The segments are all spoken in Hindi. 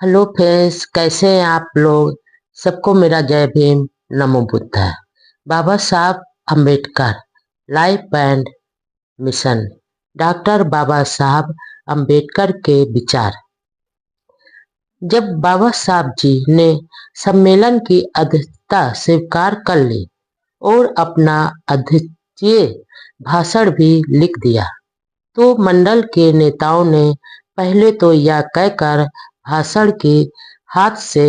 हेलो फ्रेंड्स, कैसे हैं आप लोग। सबको मेरा जय भीम, नमो Buddha. Baba Saheb Ambedkar life and mission. Doctor Baba Saheb Ambedkar के विचार। जब बाबा साहब जी ने सम्मेलन की अध्यक्षता स्वीकार कर ली और अपना अध्यक्षीय भाषण भी लिख दिया, तो मंडल के नेताओं ने पहले तो यह कहकर भाषण की हाथ से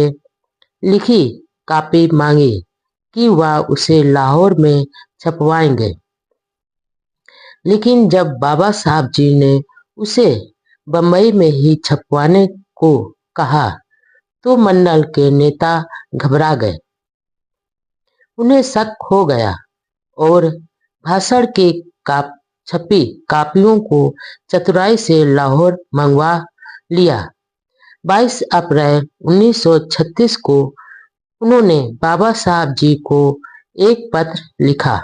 लिखी कॉपी मांगी कि वह उसे लाहौर में छपवाएंगे। लेकिन जब बाबा साहब जी ने उसे बम्बई में ही छपवाने को कहा, तो मंडल के नेता घबरा गए। उन्हें शक हो गया और भाषण की छपी कापियों को चतुराई से लाहौर मंगवा लिया। 22 अप्रैल 1936 को उन्होंने बाबा साहब जी को एक पत्र लिखा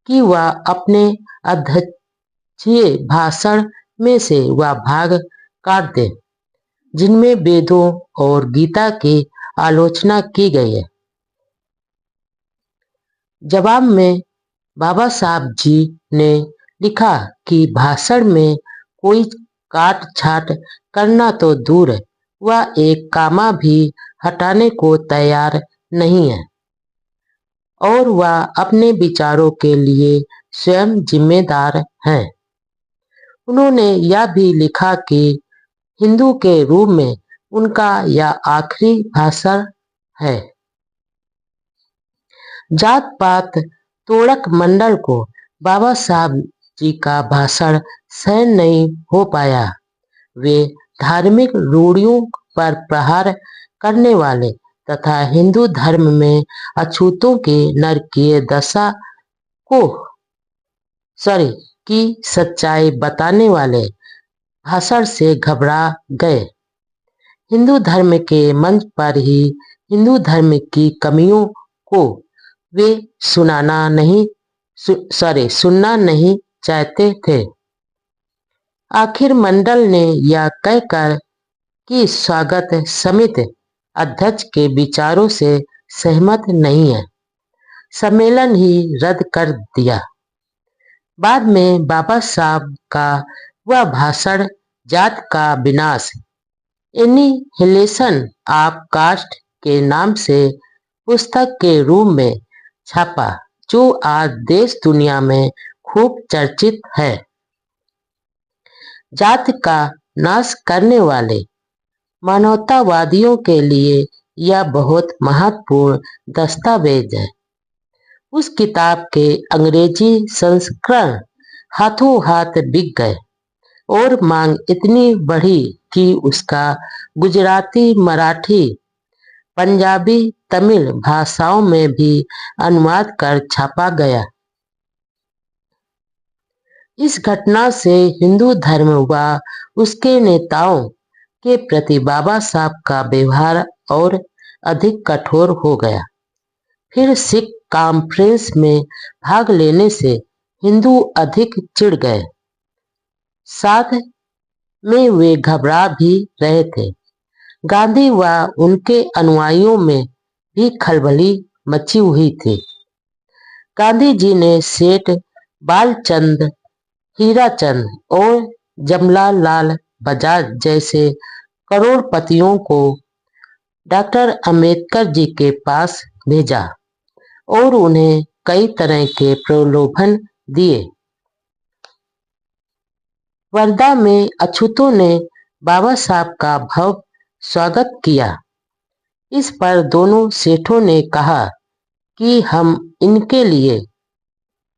कि वह अपने अध्यक्षीय भाषण में से वह भाग काट दें जिनमें वेदों और गीता की आलोचना की गई है। जवाब में बाबा साहब जी ने लिखा कि भाषण में कोई काट छाट करना तो दूर है, वह एक कामा भी हटाने को तैयार नहीं है और वह अपने विचारों के लिए स्वयं जिम्मेदार हैं। उन्होंने यह भी लिखा कि हिंदू के रूप में उनका यह आखिरी भाषण है। जात पात तोड़क मंडल को बाबा साहब जी का भाषण सहन नहीं हो पाया। वे धार्मिक रूढ़ियों पर प्रहार करने वाले तथा हिंदू धर्म में अछूतों की नरकीय दशा को की सच्चाई बताने वाले भाषण से घबरा गए। हिंदू धर्म के मंच पर ही हिंदू धर्म की कमियों को वे सुनना नहीं चाहते थे। आखिर मंडल ने यह कहकर कि स्वागत समिति अध्यक्ष के विचारों से सहमत नहीं है, सम्मेलन ही रद्द कर दिया। बाद में बाबा साहब का वह भाषण जात का विनाश, एनिहिलेशन ऑफ कास्ट के नाम से पुस्तक के रूप में छपा, जो आज देश दुनिया में खूब चर्चित है। जात का नाश करने वाले मानवतावादियों के लिए यह बहुत महत्वपूर्ण दस्तावेज है। उस किताब के अंग्रेजी संस्करण हाथों हाथ बिक गए और मांग इतनी बढ़ी कि उसका गुजराती, मराठी, पंजाबी, तमिल भाषाओं में भी अनुवाद कर छापा गया। इस घटना से हिंदू धर्म व उसके नेताओं के प्रति बाबा साहब का व्यवहार और अधिक कठोर हो गया। फिर सिख कॉन्फ्रेंस में भाग लेने से हिंदू अधिक चिढ़ गए। साथ में वे घबरा भी रहे थे। गांधी व उनके अनुयायियों में भी खलबली मची हुई थी। गांधी जी ने सेठ बालचंद, हीराचंद और जमनालाल बजाज जैसे करोड़पतियों को डॉक्टर अंबेडकर जी के पास भेजा और उन्हें कई तरह के प्रलोभन दिए। वर्धा में अछूतों ने बाबा साहब का भव्य स्वागत किया। इस पर दोनों सेठों ने कहा कि हम इनके लिए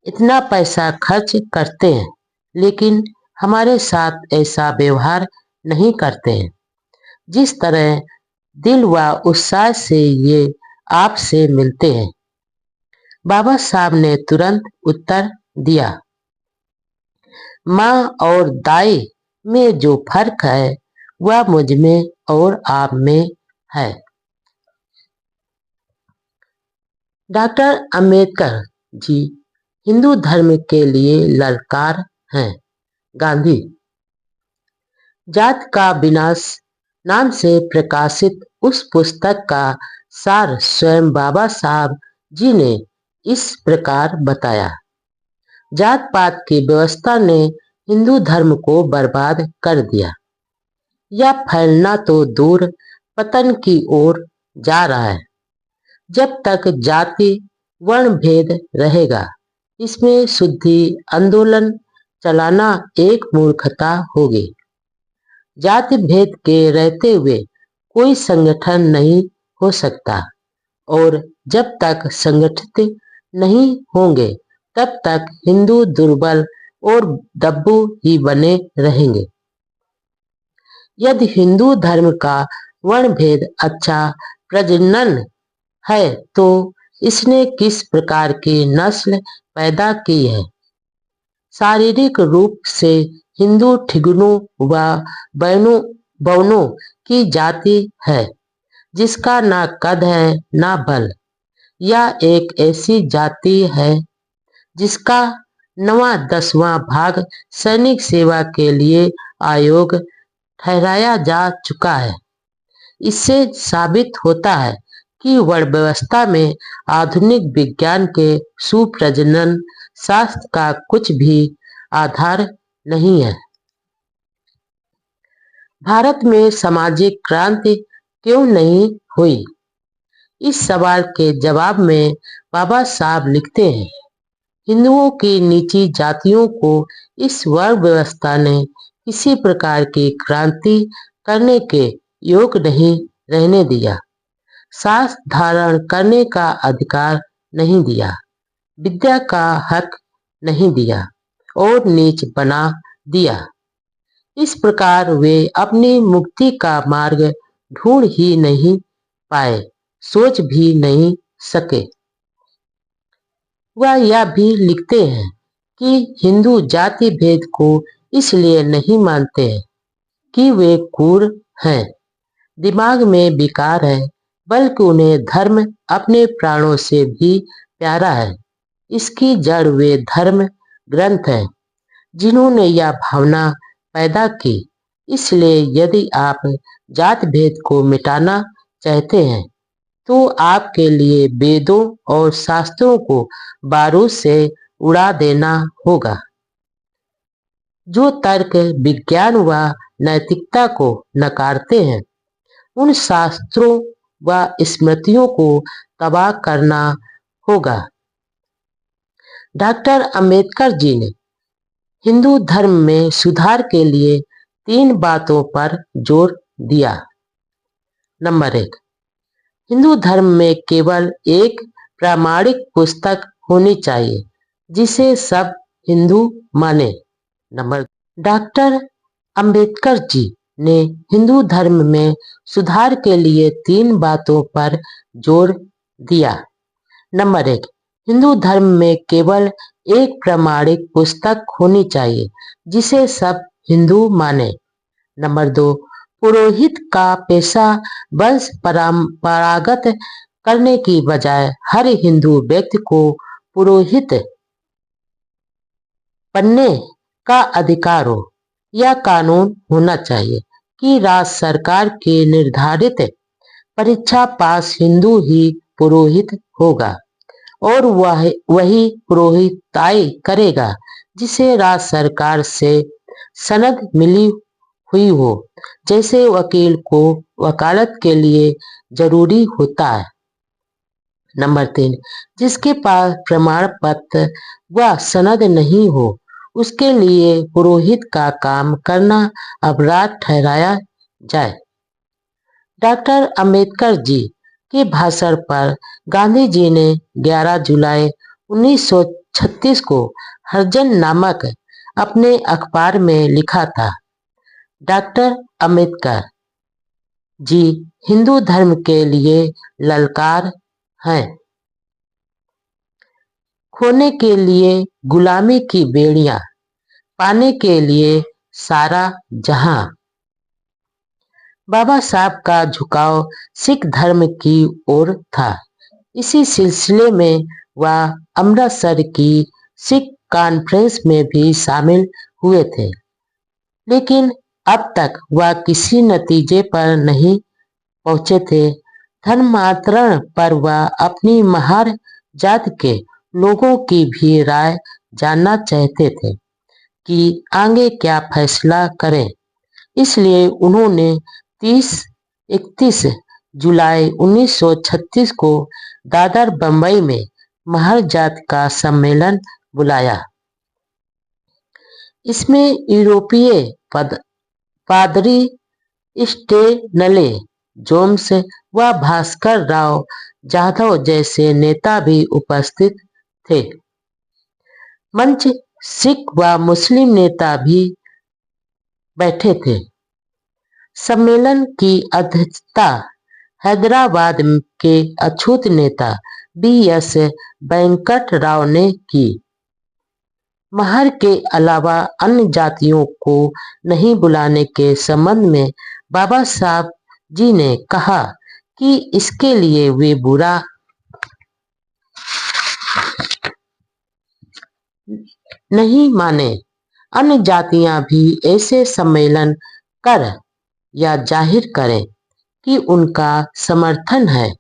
इतना पैसा खर्च करते हैं, लेकिन हमारे साथ ऐसा व्यवहार नहीं करते हैं जिस तरह दिल व उत्साह से ये आपसे मिलते हैं। बाबा साहब ने तुरंत उत्तर दिया, माँ और दाई में जो फर्क है वह मुझ में और आप में है। डॉक्टर अंबेडकर जी हिंदू धर्म के लिए ललकार हैं। गांधी, जात का विनाश नाम से प्रकाशित उस पुस्तक का सार स्वयं बाबा साहब जी ने इस प्रकार बताया। जात पात की व्यवस्था ने हिंदू धर्म को बर्बाद कर दिया। यह फैलना तो दूर, पतन की ओर जा रहा है। जब तक जाति वर्ण भेद रहेगा, इसमें शुद्धि आंदोलन चलाना एक मूर्खता होगी। जाति भेद के रहते हुए कोई संगठन नहीं हो सकता, और जब तक संगठित नहीं होंगे तब तक हिंदू दुर्बल और दब्बू ही बने रहेंगे। यदि हिंदू धर्म का वर्ण भेद अच्छा प्रजनन है तो इसने किस प्रकार की नस्ल पैदा की है। शारीरिक रूप से हिंदू ठिगुनों व बौनों की जाति है जिसका ना कद है ना बल। यह एक ऐसी जाति है जिसका 9वां-10वां भाग सैनिक सेवा के लिए आयोग ठहराया जा चुका है। इससे साबित होता है कि वर्ण व्यवस्था में आधुनिक विज्ञान के सुप्रजनन शास्त्र का कुछ भी आधार नहीं है। भारत में सामाजिक क्रांति क्यों नहीं हुई? इस सवाल के जवाब में बाबा साहब लिखते हैं, हिंदुओं की नीची जातियों को इस वर्ण व्यवस्था ने किसी प्रकार की क्रांति करने के योग नहीं रहने दिया। शास्त्र धारण करने का अधिकार नहीं दिया, विद्या का हक नहीं दिया और नीच बना दिया। इस प्रकार वे अपनी मुक्ति का मार्ग ढूंढ ही नहीं पाए, सोच भी नहीं सके। वह यह भी लिखते हैं कि हिंदू जाति भेद को इसलिए नहीं मानते हैं कि वे क्रूर हैं, दिमाग में विकार है, बल्कि उन्हें धर्म अपने प्राणों से भी प्यारा है। इसकी जड़ वे धर्म ग्रंथ हैं जिन्होंने यह भावना पैदा की। इसलिए यदि आप जात भेद को मिटाना चाहते हैं तो आपके लिए वेदों और शास्त्रों को बारूद से उड़ा देना होगा। जो तर्क विज्ञान व नैतिकता को नकारते हैं, उन शास्त्रों व स्मृतियों को तबाह करना होगा। डॉक्टर अंबेडकर जी ने हिंदू धर्म में सुधार के लिए 3 बातों पर जोर दिया। नंबर 1, हिंदू धर्म में केवल एक प्रामाणिक पुस्तक होनी चाहिए जिसे सब हिंदू माने। नंबर डॉक्टर अंबेडकर जी ने हिंदू धर्म में सुधार के लिए 3 बातों पर जोर दिया। नंबर 1, हिंदू धर्म में केवल एक प्रामाणिक पुस्तक होनी चाहिए जिसे सब हिंदू माने। नंबर 2, पुरोहित का पेशा वंश परंपरागत करने की बजाय हर हिंदू व्यक्ति को पुरोहित बनने का अधिकार हो। यह कानून होना चाहिए कि राज्य सरकार की निर्धारित परीक्षा पास हिंदू ही पुरोहित होगा और वही पुरोहिताई करेगा जिसे राज्य सरकार से सनद मिली हुई हो, जैसे वकील को वकालत के लिए जरूरी होता है। नंबर 3, जिसके पास प्रमाण पत्र व सनद नहीं हो उसके लिए पुरोहित का काम करना अपराध ठहराया जाए। डॉक्टर अंबेडकर जी के भाषण पर गांधी जी ने 11 जुलाई 1936 को हरिजन नामक अपने अखबार में लिखा था, डॉक्टर अंबेडकर जी हिंदू धर्म के लिए ललकार हैं। खोने के लिए गुलामी की बेड़ियां, पाने के लिए सारा जहां। बाबा साहब का झुकाव सिख धर्म की ओर था। इसी सिलसिले में वह अमृतसर की सिख कॉन्फ्रेंस में भी शामिल हुए थे। लेकिन अब तक वह किसी नतीजे पर नहीं पहुंचे थे। धर्मांतरण पर वह अपनी महार जाति के लोगों की भी राय जानना चाहते थे कि आगे क्या फैसला करें। इसलिए उन्होंने 31 जुलाई 1936 को दादर बंबई में महार जाति का सम्मेलन बुलाया। इसमें यूरोपीय पादरी स्टेनले जोन्स व भास्कर राव जाधव जैसे नेता भी उपस्थित थे। मंच सिख व मुस्लिम नेता भी बैठे थे। सम्मेलन की अध्यक्षता हैदराबाद के अछूत नेता बी.एस. वेंकट राव ने की। महार के अलावा अन्य जातियों को नहीं बुलाने के संबंध में बाबा साहब जी ने कहा कि इसके लिए वे बुरा नहीं माने। अन्य जातियां भी ऐसे सम्मेलन कर या जाहिर करें कि उनका समर्थन है।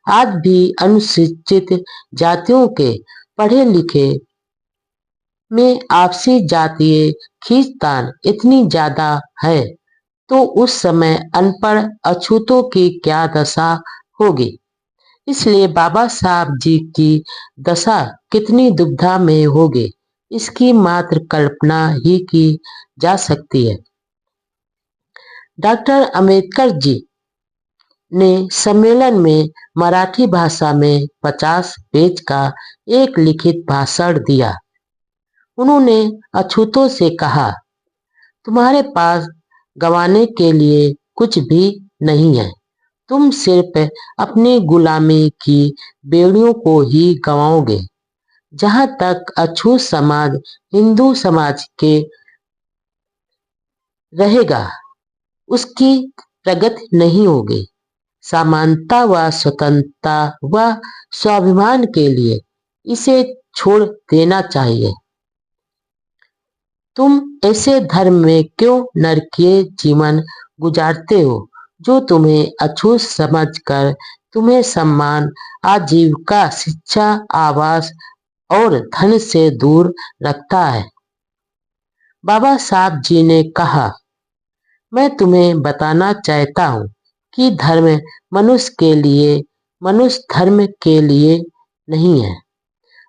आज भी अनुसूचित जातियों के पढ़े लिखे में आपसी जातीय खींचतान इतनी ज्यादा है तो उस समय अनपढ़ अछूतों की क्या दशा होगी। इसलिए बाबा साहब जी की दशा कितनी दुविधा में होगी, इसकी मात्र कल्पना ही की जा सकती है। डॉक्टर अम्बेडकर जी ने सम्मेलन में मराठी भाषा में 50 पेज का एक लिखित भाषण दिया। उन्होंने अछूतों से कहा, तुम्हारे पास गंवाने के लिए कुछ भी नहीं है। तुम सिर्फ अपनी गुलामी की बेड़ियों को ही गंवाओगे। जहां तक अछूत समाज हिंदू समाज के रहेगा, उसकी प्रगति नहीं होगी। समानता व स्वतंत्रता व स्वाभिमान के लिए इसे छोड़ देना चाहिए। तुम ऐसे धर्म में क्यों नरकीय जीवन गुजारते हो जो तुम्हें अछूत समझकर तुम्हें सम्मान, आजीविका, शिक्षा, आवास और धन से दूर रखता है। बाबा साहब जी ने कहा, मैं तुम्हें बताना चाहता हूँ कि धर्म मनुष्य के लिए, मनुष्य धर्म के लिए नहीं है।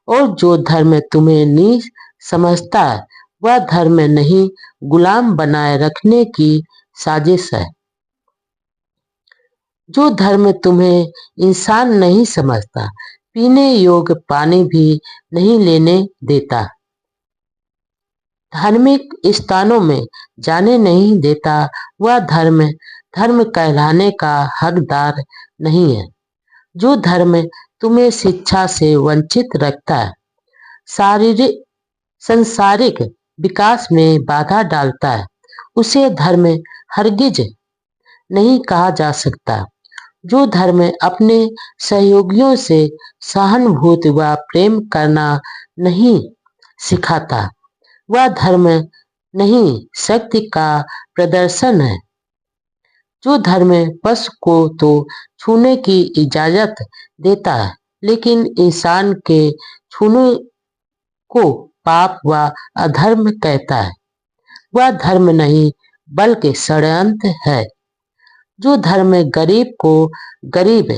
और जो धर्म तुम्हें नीच समझता है वह धर्म नहीं, गुलाम बनाए रखने की साजिश है। जो धर्म तुम्हें इंसान नहीं समझता, पीने योग्य पानी भी नहीं लेने देता, धार्मिक स्थानों में जाने नहीं देता, वह धर्म धर्म कहलाने का हकदार नहीं है। जो धर्म तुम्हें शिक्षा से वंचित रखता है, शारीरिक संसारिक विकास में बाधा डालता है, उसे धर्म हरगिज नहीं कहा जा सकता। जो धर्म अपने सहयोगियों से सहानुभूति व प्रेम करना नहीं सिखाता, वह धर्म नहीं, शक्ति का प्रदर्शन है। जो धर्म पशु को तो छूने की इजाजत देता है, लेकिन इंसान के छूने को पाप व अधर्म कहता है, वह धर्म नहीं बल्कि षड्यंत्र है। जो धर्म गरीब को गरीब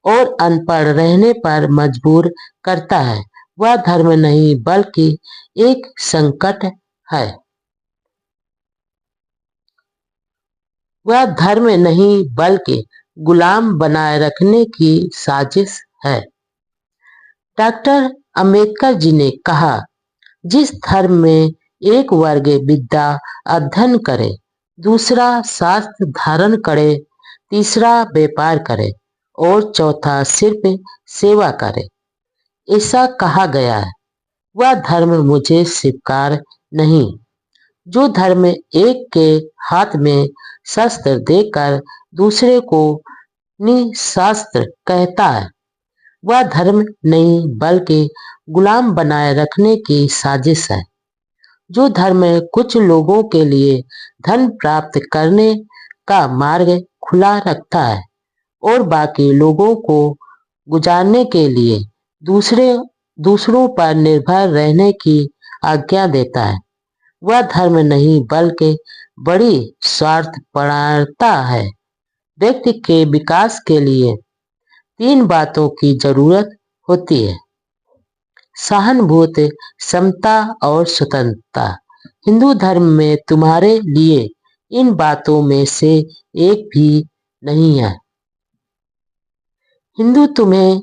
और अनपढ़ रहने पर मजबूर करता है, वह धर्म नहीं बल्कि एक संकट है। वह धर्म नहीं बल्कि गुलाम बनाए रखने की साजिश है। डॉक्टर अम्बेडकर जी ने कहा, जिस धर्म में एक वर्ग विद्या अध्ययन करे, दूसरा शास्त्र धारण करे, तीसरा व्यापार करे और चौथा सिर्फ सेवा करे, ऐसा कहा गया है, वह धर्म मुझे स्वीकार नहीं। जो धर्म एक के हाथ में शस्त्र देकर दूसरे को निशस्त्र कहता है, वह धर्म नहीं बल्कि गुलाम बनाए रखने की साजिश है। जो धर्म कुछ लोगों के लिए धन प्राप्त करने का मार्ग खुला रखता है और बाकी लोगों को गुजारने के लिए दूसरों पर निर्भर रहने की आज्ञा देता है, वह धर्म नहीं बल्कि बड़ी स्वार्थपरता है। व्यक्ति के विकास के लिए 3 बातों की जरूरत होती है: सहानुभूति, समता और स्वतंत्रता। हिंदू धर्म में तुम्हारे लिए इन बातों में से एक भी नहीं है। हिंदू तुम्हें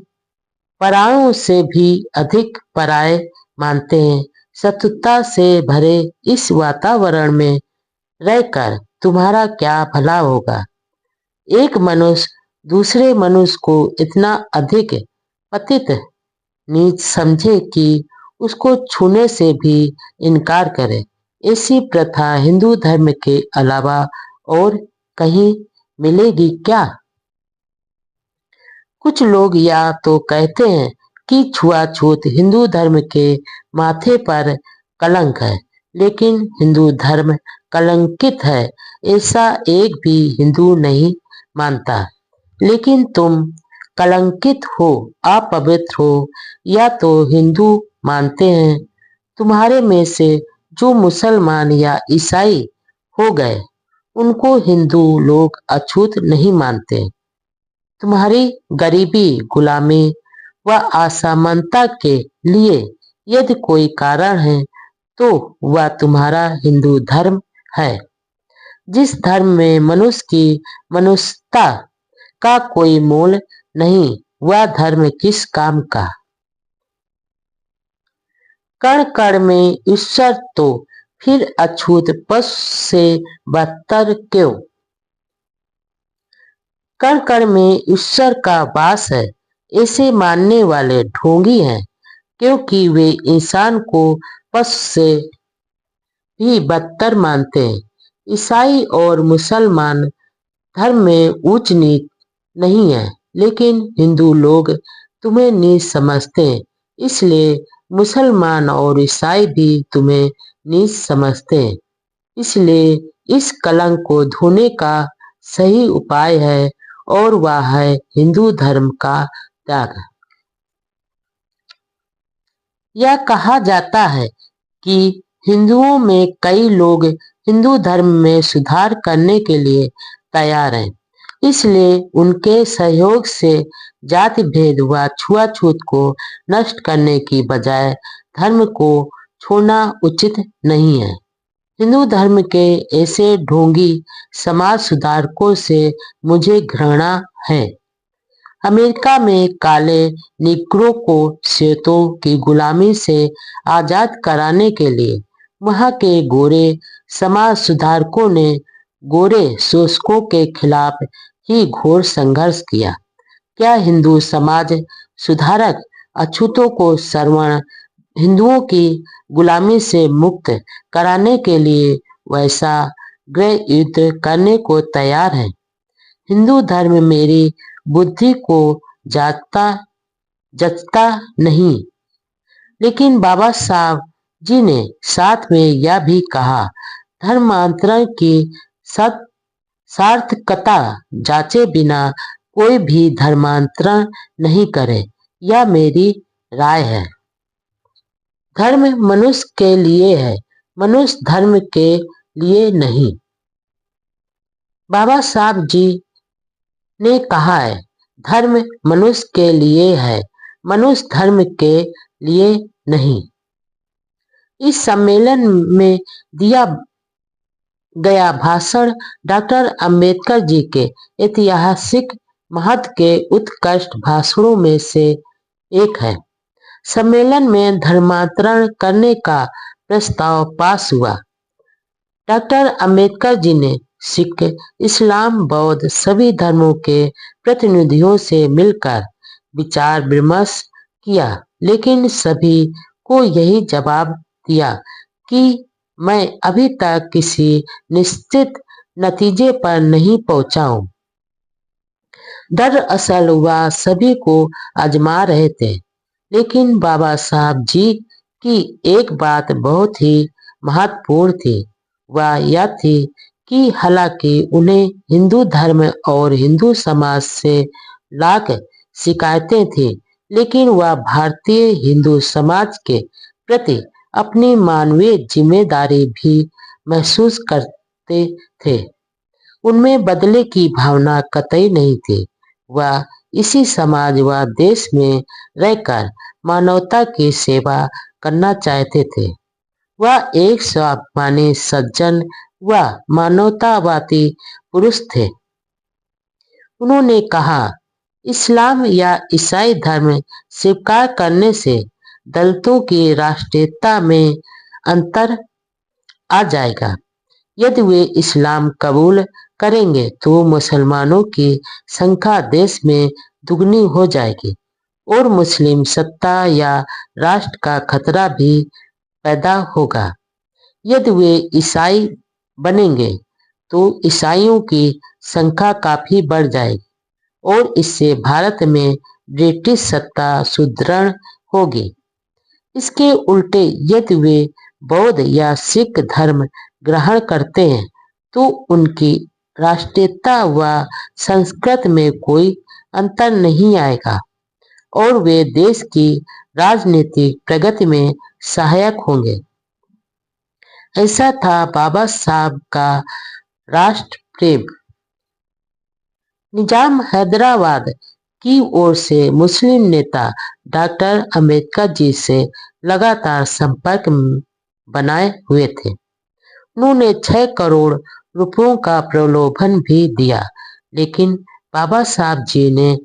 परायों से भी अधिक पराये मानते हैं। शत्रुता से भरे इस वातावरण में रहकर तुम्हारा क्या भला होगा? एक मनुष्य दूसरे मनुष्य को इतना अधिक पतित नीच समझे कि उसको छूने से भी इनकार करे, ऐसी प्रथा हिंदू धर्म के अलावा और कहीं मिलेगी क्या? कुछ लोग या तो कहते हैं कि छुआछूत हिंदू धर्म के माथे पर कलंक है, लेकिन हिंदू धर्म कलंकित है ऐसा एक भी हिंदू नहीं मानता। लेकिन तुम कलंकित हो, अपवित्र हो, या तो हिंदू मानते हैं। तुम्हारे में से जो मुसलमान या ईसाई हो गए, उनको हिंदू लोग अछूत नहीं मानते। तुम्हारी गरीबी, गुलामी व असमानता के लिए यदि कोई कारण है, तो वह तुम्हारा हिंदू धर्म है। जिस धर्म में मनुष्य की मनुष्यता का कोई मोल नहीं, वह धर्म किस काम का? कण कण में ईश्वर तो फिर अछूत पशु से बदतर क्यों? कण कण में ईश्वर का वास है, ऐसे मानने वाले ढोंगी हैं, क्योंकि वे इंसान को पशु से भी बदतर मानते हैं। ईसाई और मुसलमान धर्म में ऊंच नीच नहीं है, लेकिन हिंदू लोग तुम्हें नीच समझते हैं, इसलिए मुसलमान और ईसाई भी तुम्हें नीच समझते हैं। इसलिए इस कलंक को धोने का सही उपाय है, और वह है हिंदू धर्म का त्याग। यह कहा जाता है कि हिंदुओं में कई लोग हिंदू धर्म में सुधार करने के लिए तैयार हैं, इसलिए उनके सहयोग से जाति भेद व छुआछूत को नष्ट करने की बजाय धर्म को छोड़ना उचित नहीं है। हिंदू धर्म के ऐसे ढोंगी समाज सुधारकों से मुझे घृणा है। अमेरिका में काले निग्रो को श्वेतों की गुलामी से आजाद कराने के लिए वहां के गोरे समाज सुधारकों ने गोरे शोषकों के खिलाफ ही घोर संघर्ष किया। क्या हिंदू समाज सुधारक अछूतों को सवर्ण हिंदुओं की गुलामी से मुक्त कराने के लिए वैसा गृह युद्ध करने को तैयार है? हिंदू धर्म मेरी बुद्धि को जचता नहीं, लेकिन बाबा साहब जी ने साथ में यह भी कहा, धर्मांतरण की सार्थकता जांचे बिना कोई भी धर्मांतरण नहीं करे। यह मेरी राय है। धर्म मनुष्य के लिए है, मनुष्य धर्म के लिए नहीं। बाबा साहब जी ने कहा है, धर्म मनुष्य के लिए है, मनुष्य धर्म के लिए नहीं। इस सम्मेलन में दिया गया भाषण डॉक्टर अंबेडकर जी के ऐतिहासिक महत्व के उत्कृष्ट भाषणों में से एक है। सम्मेलन में धर्मांतरण करने का प्रस्ताव पास हुआ। डॉक्टर अंबेडकर जी ने सिख, इस्लाम, बौद्ध सभी धर्मों के प्रतिनिधियों से मिलकर विचार विमर्श किया, लेकिन सभी को यही जवाब दिया कि मैं अभी तक किसी निश्चित नतीजे पर नहीं पहुंचा हूं। दरअसल वह सभी को आजमा रहे थे, लेकिन बाबा साहब जी की एक बात बहुत ही महत्वपूर्ण थी वह यह थी कि हालांकि उन्हें हिंदू धर्म और हिंदू समाज से लाख शिकायतें थी, लेकिन वह भारतीय हिंदू समाज के प्रति अपनी मानवीय जिम्मेदारी भी महसूस करते थे। उनमें बदले की भावना कतई नहीं थी। वह इसी समाज व देश में रहकर मानवता की सेवा करना चाहते थे। वह एक स्वाभिमानी सज्जन व मानवतावादी पुरुष थे। उन्होंने कहा, इस्लाम या ईसाई धर्म स्वीकार करने से दलितों की राष्ट्रीयता में अंतर आ जाएगा। यदि वे इस्लाम कबूल करेंगे तो मुसलमानों की संख्या देश में दुगनी हो जाएगी और मुस्लिम सत्ता या राष्ट्र का खतरा भी पैदा होगा। यदि वे ईसाई बनेंगे तो ईसाइयों की संख्या काफी बढ़ जाएगी और इससे भारत में ब्रिटिश सत्ता सुदृढ़ होगी। इसके उल्टे यदि वे बौद्ध या सिख धर्म ग्रहण करते हैं तो उनकी राष्ट्रीयता व संस्कृति में कोई अंतर नहीं आएगा और वे देश की राजनीतिक प्रगति में सहायक होंगे। ऐसा था बाबा साहब का राष्ट्र प्रेम। निजाम हैदराबाद की ओर से मुस्लिम नेता डॉक्टर अंबेडकर जी से लगातार संपर्क बनाए हुए थे। उन्होंने 6 करोड़ रुपयों का प्रलोभन भी दिया, लेकिन बाबा साहब जी ने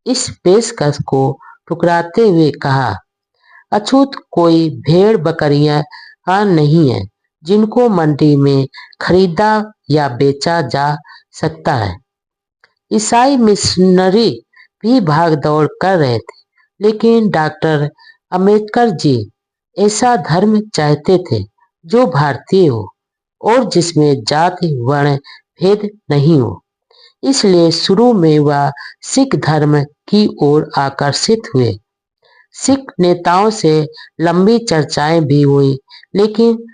इस पेशकश को ठुकराते हुए कहा, अछूत कोई भेड़ बकरियां नहीं है जिनको मंडी में खरीदा या बेचा जा सकता है। ईसाई मिशनरी भी भाग दौड़ कर रहे थे, लेकिन डॉक्टर अंबेडकर जी ऐसा धर्म चाहते थे जो भारतीय हो और जिसमें जाति वर्ण भेद नहीं हो। इसलिए शुरू में वह सिख धर्म की ओर आकर्षित हुए। सिख नेताओं से लंबी चर्चाएं भी हुई, लेकिन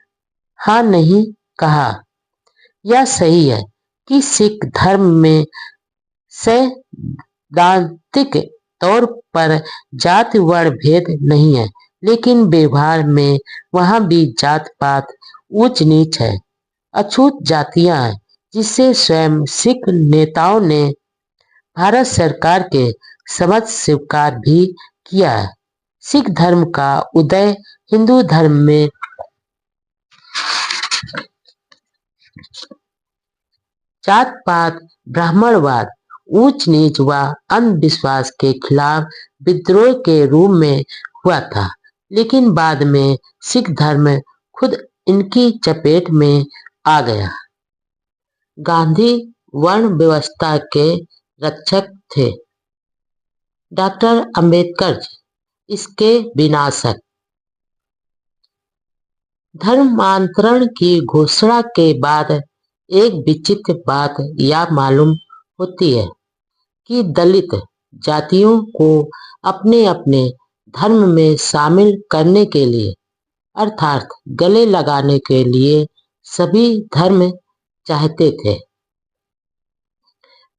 हाँ नहीं कहा। यह सही है कि सिख धर्म में सैद्धांतिक तौर पर जाति वर्ण भेद नहीं है, लेकिन व्यवहार में वहां भी जात पात ऊंच नीच है, अछूत जातियां हैं, जिससे स्वयं सिख नेताओं ने भारत सरकार के समक्ष स्वीकार भी किया है। सिख धर्म का उदय हिंदू धर्म में जात पात, ब्राह्मणवाद, ऊंच नीच व अंधविश्वास के खिलाफ विद्रोह के रूप में हुआ था, लेकिन बाद में सिख धर्म खुद इनकी चपेट में आ गया। गांधी वर्ण व्यवस्था के रक्षक थे, डॉक्टर अंबेडकर इसके विनाशक। धर्मांतरण की घोषणा के बाद एक विचित्र बात यह मालूम होती है कि दलित जातियों को अपने अपने धर्म में शामिल करने के लिए अर्थात गले लगाने के लिए सभी धर्म चाहते थे।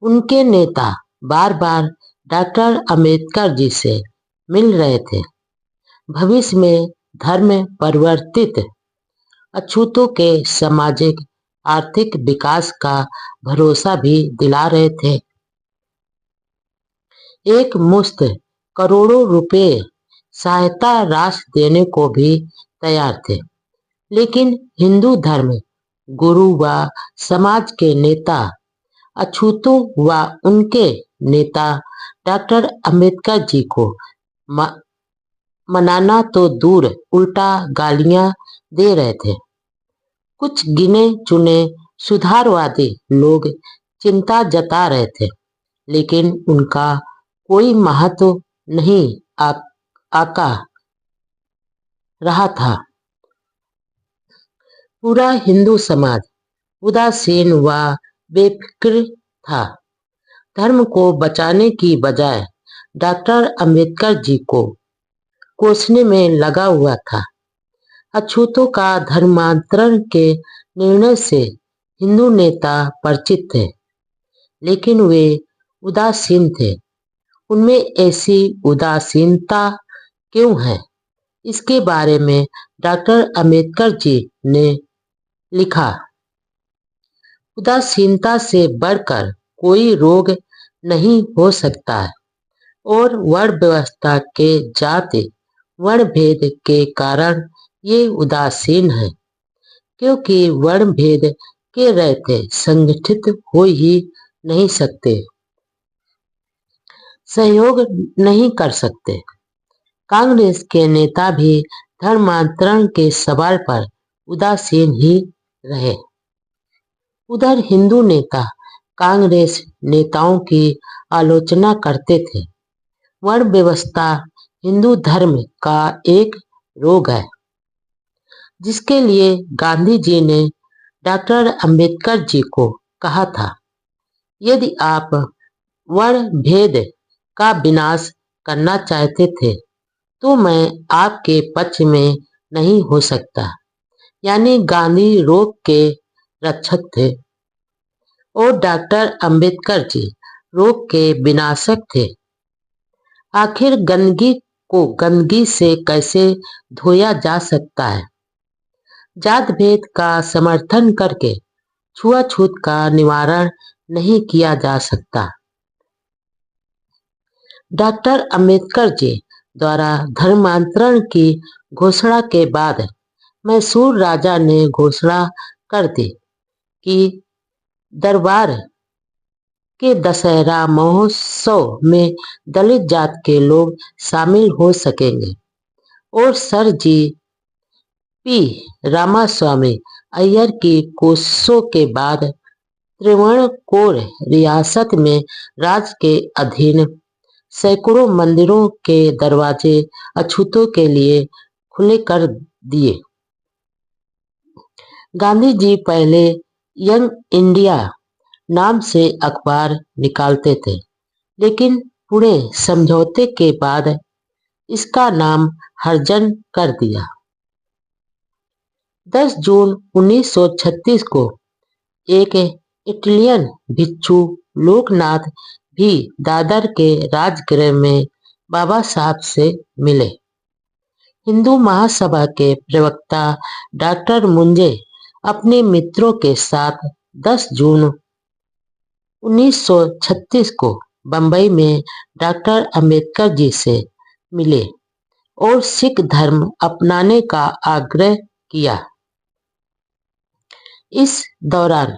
उनके नेता बार बार डॉक्टर अंबेडकर जी से मिल रहे थे, भविष्य में धर्म परिवर्तित अछूतों के सामाजिक आर्थिक विकास का भरोसा भी दिला रहे थे। एक मुश्त करोड़ों रुपए सहायता राशि देने को भी तैयार थे, लेकिन हिंदू धर्म गुरु व समाज के नेता अछूतों व उनके नेता डॉक्टर अंबेडकर जी को मनाना तो दूर उल्टा गालियां दे रहे थे। कुछ गिने चुने सुधारवादी लोग चिंता जता रहे थे, लेकिन उनका कोई महत्व नहीं आका रहा था। पूरा हिंदू समाज उदासीन व बेफिक्र था। धर्म को बचाने की बजाय डॉक्टर अंबेडकर जी को कोसने में लगा हुआ था। अछूतों का धर्मांतरण के निर्णय से हिंदू नेता परिचित थे, लेकिन वे उदासीन थे। उनमें ऐसी उदासीनता क्यों है, इसके बारे में डॉक्टर अंबेडकर जी ने लिखा, उदासीनता से बढ़कर कोई रोग नहीं हो सकता है और वर्ण व्यवस्था के जाति वर्ण भेद के कारण ये उदासीन है, क्योंकि वर्ण भेद के रहते संगठित हो ही नहीं सकते, सहयोग नहीं कर सकते। कांग्रेस के नेता भी धर्मांतरण के सवाल पर उदासीन ही रहे। उधर हिंदू नेता कांग्रेस नेताओं की आलोचना करते थे। वर्ण व्यवस्था हिंदू धर्म का एक रोग है, जिसके लिए गांधी जी ने डॉक्टर अंबेडकर जी को कहा था, यदि आप वर्ण भेद का विनाश करना चाहते थे तो मैं आपके पक्ष में नहीं हो सकता। यानी गांधी रोग के रक्षक थे और डॉक्टर अंबेडकर जी रोग के विनाशक थे। आखिर गंदगी को गंदगी से कैसे धोया जा सकता है? जात भेद का समर्थन करके छुआछूत का निवारण नहीं किया जा सकता। डॉक्टर अंबेडकर जी द्वारा धर्मांतरण की घोषणा के बाद मैसूर राजा ने घोषणा कर दी कि दरबार के दशहरा महोत्सव में दलित जात के लोग शामिल हो सकेंगे और sir G P Ramaswami Iyer की कोशिशों के बाद त्रिवणकोर रियासत में राज के अधीन सैकड़ों मंदिरों के दरवाजे अछूतों के लिए खुले कर दिए। गांधी जी पहले यंग इंडिया नाम से अखबार निकालते थे, लेकिन पुणे समझौते के बाद इसका नाम हरिजन कर दिया। 10 जून 1936 को एक इटालियन भिक्षु लोकनाथ भी दादर के राजगृह में बाबा साहब से मिले। हिंदू महासभा के प्रवक्ता डॉक्टर मुंजे अपने मित्रों के साथ 10 जून 1936 को बंबई में डॉक्टर अंबेडकर जी से मिले और सिख धर्म अपनाने का आग्रह किया। इस दौरान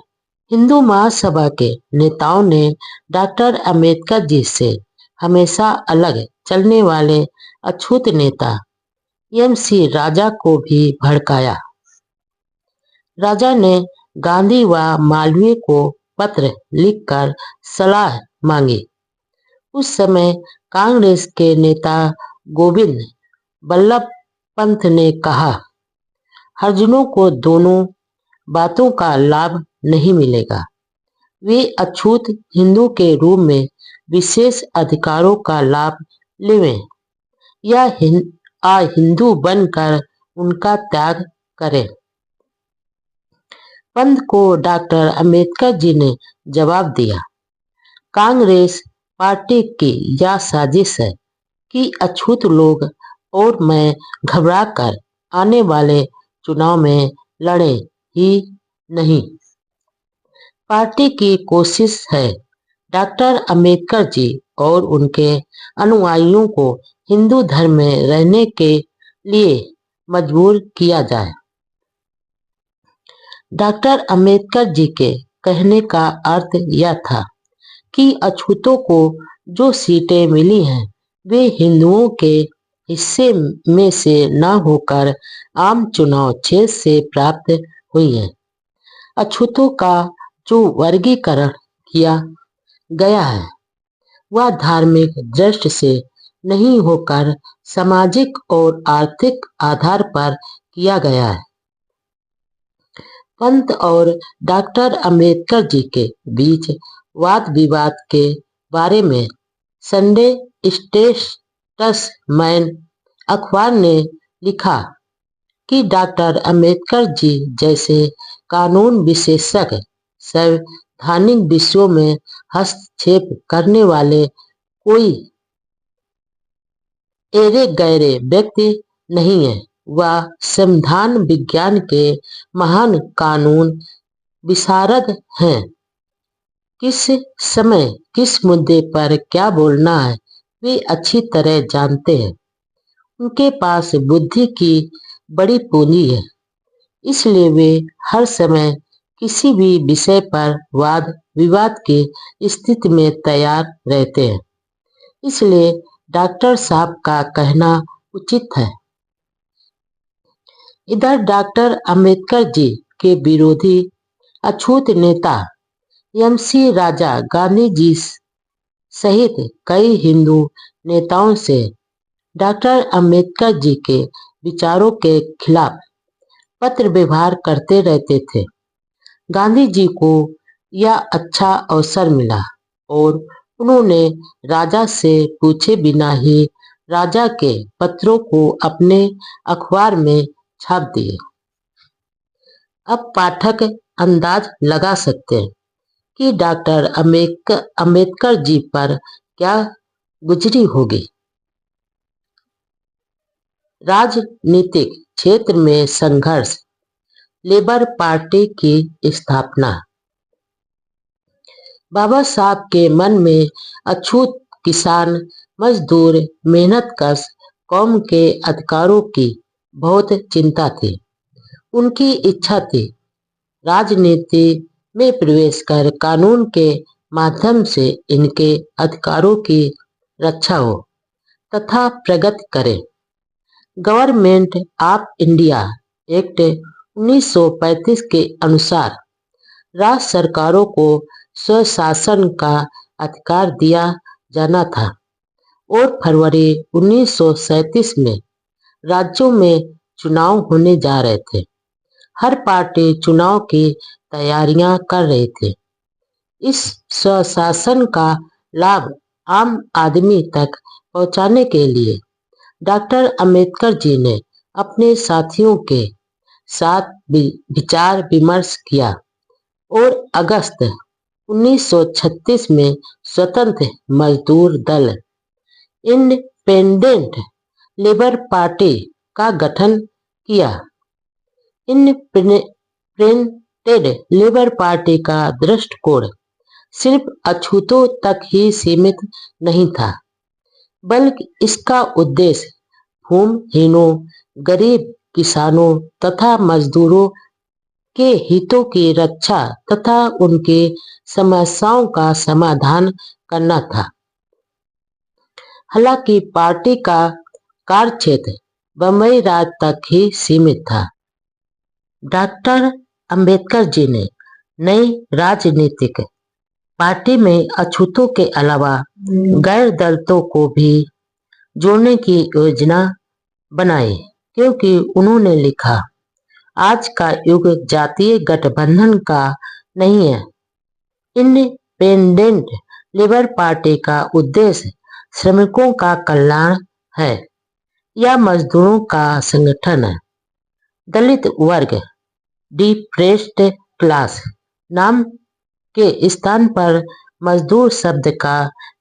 हिंदू महासभा के नेताओं ने डॉक्टर अंबेडकर जी से हमेशा अलग चलने वाले अछूत नेता एम.सी. राजा को भी भड़काया। राजा ने गांधी व मालवीय को पत्र लिखकर सलाह मांगी। उस समय कांग्रेस के नेता गोविंद बल्लभ पंत ने कहा, हरिजनों को दोनों बातों का लाभ नहीं मिलेगा। वे अछूत हिंदू के रूप में विशेष अधिकारों का लाभ लेवें या हिंदू बनकर उनका त्याग करें। पंत को डॉक्टर अंबेडकर जी ने जवाब दिया, कांग्रेस पार्टी की यह साजिश है कि अछूत लोग और मैं घबराकर आने वाले चुनाव में लड़े ही नहीं। पार्टी की कोशिश है डॉक्टर अंबेडकर जी और उनके अनुयायियों को हिंदू धर्म में रहने के लिए मजबूर किया जाए। डॉक्टर अंबेडकर जी के कहने का अर्थ यह था कि अछूतों को जो सीटें मिली हैं वे हिंदुओं के हिस्से में से न होकर आम चुनाव क्षेत्र से प्राप्त हुई हैं। अछूतों का जो वर्गीकरण किया गया है वह धार्मिक दृष्टि से नहीं होकर सामाजिक और आर्थिक आधार पर किया गया है। पंत और डॉक्टर अंबेडकर जी के बीच वाद विवाद के बारे में संडे स्टेट्समैन अखबार ने लिखा कि डॉक्टर अंबेडकर जी जैसे कानून विशेषज्ञ संवैधानिक विषयों में हस्तक्षेप करने वाले कोई एरे गैरे व्यक्ति नहीं है। वह संविधान विज्ञान के महान कानून विशारद हैं। किस समय किस मुद्दे पर क्या बोलना है वे अच्छी तरह जानते हैं। उनके पास बुद्धि की बड़ी पूंजी है, इसलिए वे हर समय किसी भी विषय पर वाद विवाद की स्थिति में तैयार रहते हैं। इसलिए डॉक्टर साहब का कहना उचित है। इधर डॉक्टर अंबेडकर जी के विरोधी अछूत नेता एम.सी. राजा गांधी जी सहित कई हिंदू नेताओं से डॉक्टर अंबेडकर जी के विचारों के खिलाफ पत्र व्यवहार करते रहते थे। गांधी जी को यह अच्छा अवसर मिला और उन्होंने राजा से पूछे बिना ही राजा के पत्रों को अपने अखबार में छाप दिए। अब पाठक अंदाज लगा सकते हैं कि डॉक्टर अंबेडकर जी पर क्या गुजरी होगी। राजनीतिक क्षेत्र में संघर्ष, लेबर पार्टी की स्थापना। बाबा साहब के मन में अछूत किसान, मजदूर, मेहनतकश कौम के अधिकारों की बहुत चिंता थी। उनकी इच्छा थी राजनीति में प्रवेश कर कानून के माध्यम से इनके अधिकारों की रक्षा हो तथा प्रगति करे। गवर्नमेंट ऑफ इंडिया एक्ट 1935 के अनुसार राज्य सरकारों को स्वशासन का अधिकार दिया जाना था और फरवरी 1937 में राज्यों में चुनाव होने जा रहे थे। हर पार्टी चुनाव की तैयारियां कर रही थी। इस स्वशासन का लाभ आम आदमी तक पहुंचाने के लिए डॉक्टर अंबेडकर जी ने अपने साथियों के साथ विचार विमर्श किया और अगस्त 1936 में स्वतंत्र मजदूर दल इंडिपेंडेंट लेबर पार्टी का गठन किया। इंडिपेंडेंट लेबर पार्टी का दृष्टिकोण सिर्फ अछूतों तक ही सीमित नहीं था, बल्कि इसका उद्देश्य भूमिहीनों, गरीब किसानों तथा मजदूरों के हितों की रक्षा तथा उनकी समस्याओं का समाधान करना था। हालांकि पार्टी का कार्यक्षेत्र बंबई राज्य तक ही सीमित था। डॉक्टर अंबेडकर जी ने नई राजनीतिक पार्टी में अछूतों के अलावा गैर दलितों को भी जोड़ने की योजना बनाई, क्योंकि उन्होंने लिखा, आज का युग जातीय गठबंधन का नहीं है। इंडिपेंडेंट लेबर पार्टी का उद्देश्य श्रमिकों का कल्याण है या मजदूरों का संगठन है। दलित वर्ग, डिप्रेस्ड क्लास नाम के स्थान पर मजदूर शब्द का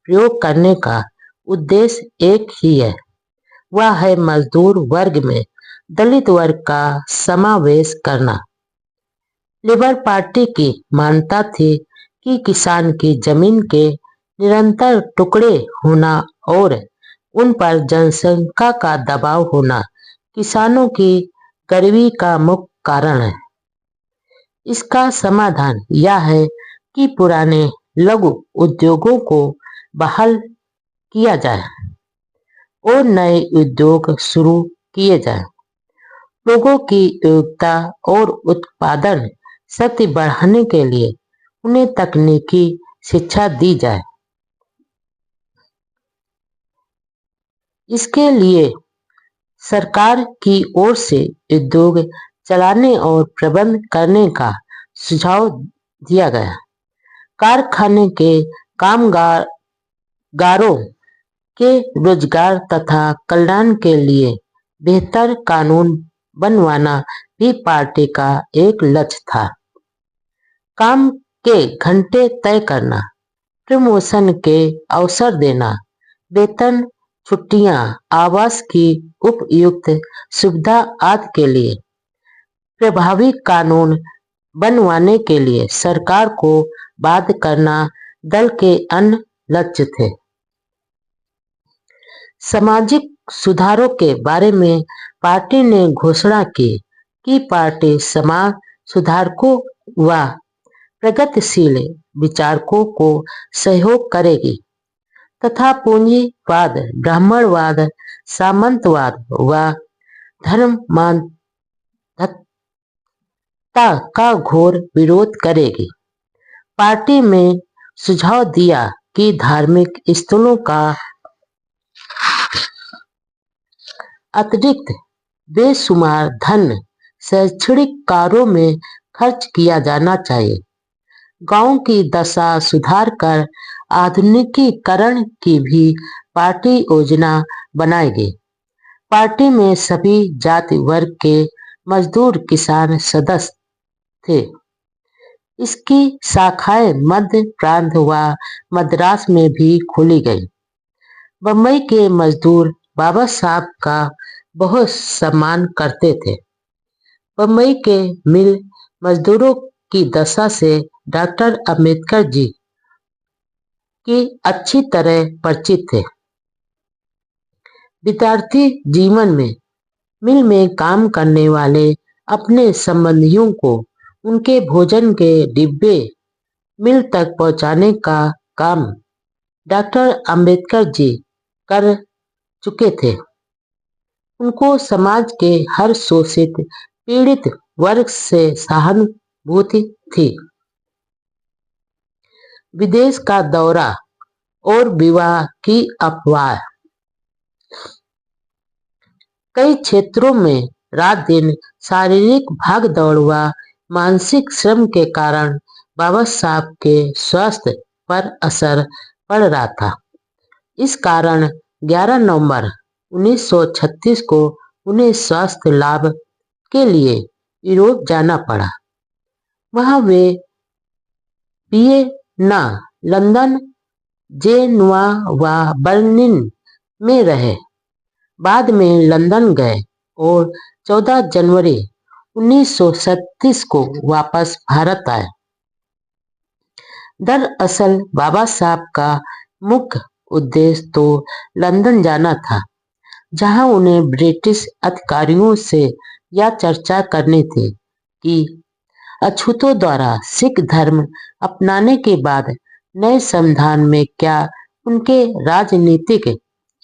प्रयोग करने का उद्देश्य एक ही है, वह है मजदूर वर्ग में दलित वर्ग का समावेश करना। लेबर पार्टी की मान्यता थी कि किसान की जमीन के निरंतर टुकड़े होना और उन पर जनसंख्या का दबाव होना किसानों की गरीबी का मुख्य कारण है। इसका समाधान यह है कि पुराने लघु उद्योगों को बहाल किया जाए और नए उद्योग शुरू किए जाएं। लोगों की योग्यता और उत्पादन शक्ति बढ़ाने के लिए उन्हें तकनीकी शिक्षा दी जाए। इसके लिए सरकार की ओर से उद्योग चलाने और प्रबंध करने का सुझाव दिया गया। कारखाने के कामगारों के रोजगार तथा कल्याण के लिए बेहतर कानून बनवाना भी पार्टी का एक लक्ष्य था। काम के घंटे तय करना, प्रमोशन के अवसर देना, वेतन, छुट्टियां, आवास की उपयुक्त सुविधा आदि के लिए प्रभावी कानून बनवाने के लिए सरकार को बाध्य करना दल के अन्य लक्ष्य थे। सामाजिक सुधारों के बारे में पार्टी ने घोषणा की कि पार्टी समाज सुधारकों व प्रगतिशील विचारकों को सहयोग करेगी तथा पूंजीवाद, ब्राह्मणवाद, सामंतवाद व धर्मांधता का घोर विरोध करेगी। पार्टी में सुझाव दिया कि धार्मिक स्थलों का अतिरिक्त बेशुमार धन शैक्षणिक कार्यों में खर्च किया जाना चाहिए। गांव की दशा सुधार कर आधुनिकीकरण की भी पार्टी योजना बनाएगी। पार्टी में सभी जाति वर्ग के मजदूर किसान सदस्य थे। इसकी शाखाएं मध्य प्रांत व मद्रास में भी खोली गई। बम्बई के मजदूर बाबा साहब का बहुत सम्मान करते थे। बम्बई के मिल मजदूरों की दशा से डॉक्टर अंबेडकर जी की अच्छी तरह परिचित थे। विद्यार्थी जीवन में मिल में काम करने वाले अपने संबंधियों को उनके भोजन के डिब्बे मिल तक पहुंचाने का काम डॉक्टर अंबेडकर जी कर चुके थे। उनको समाज के हर शोषित पीड़ित वर्ग से सहानुभूति थी। विदेश का दौरा और विवाह की अफवाह। कई क्षेत्रों में रात दिन शारीरिक भागदौड़ व मानसिक श्रम के कारण बाबा साहब के स्वास्थ्य पर असर पड़ रहा था। इस कारण 11 नवंबर 1936 को उन्हें स्वास्थ्य लाभ के लिए यूरोप जाना पड़ा। वहां वे वियना, लंदन, जेनुआ व बर्लिन में रहे। बाद में लंदन गए और 14 जनवरी 1937 को वापस भारत आए। दरअसल बाबा साहब का मुख्य उद्देश्य तो लंदन जाना था, जहां उन्हें ब्रिटिश अधिकारियों से यह चर्चा करनी थी कि अछूतों द्वारा सिख धर्म अपनाने के बाद नए संविधान में क्या उनके राजनीतिक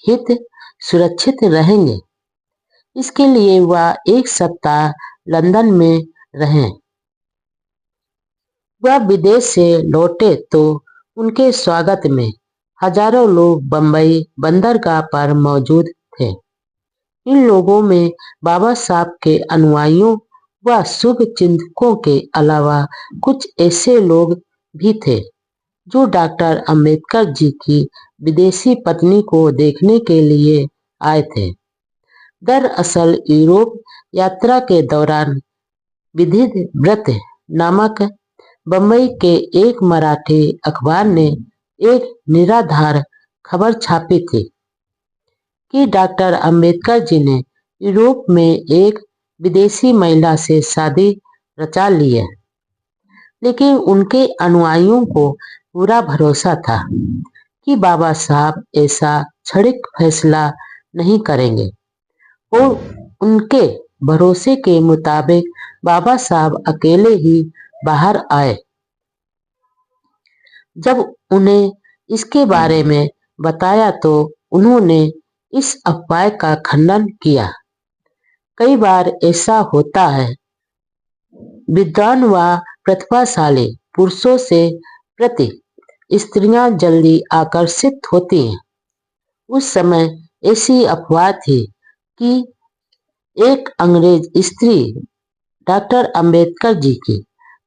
हित सुरक्षित रहेंगे। इसके लिए वह 1 सप्ताह लंदन में रहे। वह विदेश से लौटे तो उनके स्वागत में हजारों लोग बम्बई बंदरगाह पर मौजूद थे। इन लोगों में बाबा साहब के अनुयायियों व शुभ चिंतकों के अलावा कुछ ऐसे लोग भी थे जो डॉक्टर अंबेडकर जी की विदेशी पत्नी को देखने के लिए आए थे। दरअसल यूरोप यात्रा के दौरान विधिद व्रत नामक बम्बई के एक मराठी अखबार ने एक निराधार खबर छापी थी कि डॉक्टर अंबेडकर जी ने यूरोप में एक विदेशी महिला से शादी रचा ली है। लेकिन उनके अनुयायियों को पूरा भरोसा था कि बाबा साहब ऐसा क्षणिक फैसला नहीं करेंगे और उनके भरोसे के मुताबिक बाबा साहब अकेले ही बाहर आए। जब उन्हें इसके बारे में बताया तो उन्होंने इस अफवाह का खंडन किया। कई बार ऐसा होता है, विद्वान व प्रतिभाशाली पुरुषों से प्रति स्त्रियां जल्दी आकर्षित होती हैं। उस समय ऐसी अफवाह थी कि एक अंग्रेज स्त्री डॉक्टर अंबेडकर जी की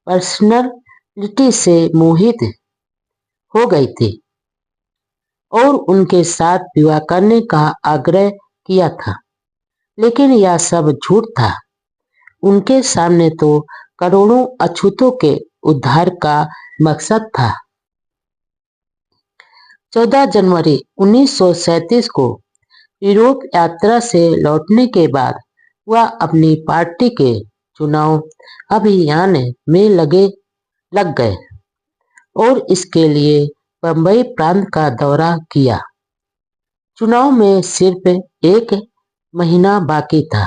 पर्सनालिटी से मोहित हो गई थी और उनके साथ विवाह करने का आग्रह किया था। लेकिन यह सब झूठ था। उनके सामने तो करोड़ों अछूतों के उद्धार का मकसद था। 14 जनवरी 1937 को यूरोप यात्रा से लौटने के बाद वह अपनी पार्टी के चुनाव अभियान में लग गए और इसके लिए बंबई प्रांत का दौरा किया। चुनाव में सिर्फ एक महीना बाकी था।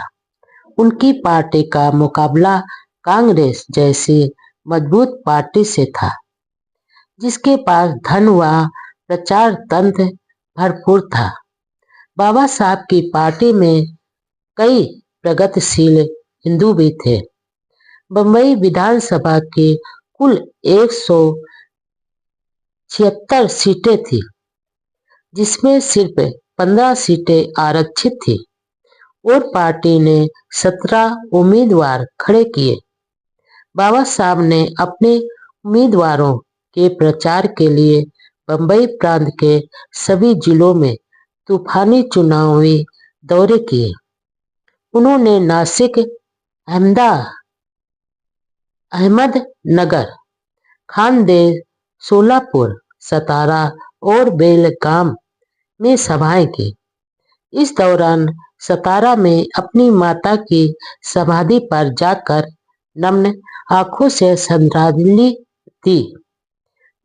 उनकी पार्टी का मुकाबला कांग्रेस जैसी मजबूत पार्टी से था, जिसके पास धन व प्रचार तंत्र भरपूर था। बाबा साहब की पार्टी में कई प्रगतिशील हिंदू भी थे। बंबई विधानसभा की कुल 176 सीटें थी, जिसमें सिर्फ 15 सीटें आरक्षित थी और पार्टी ने 17 उम्मीदवार खड़े किए। बाबा साहब ने अपने उम्मीदवारों के प्रचार के लिए बंबई प्रांत के सभी जिलों में तूफानी चुनावी दौरे किए। उन्होंने नासिक, अहमदनगर, खानदेश, सोलापुर, सतारा और बेलगाम में सभाएं की। इस दौरान सतारा में अपनी माता की समाधि पर जाकर नम्र आंखों से श्रद्धांजलि दी।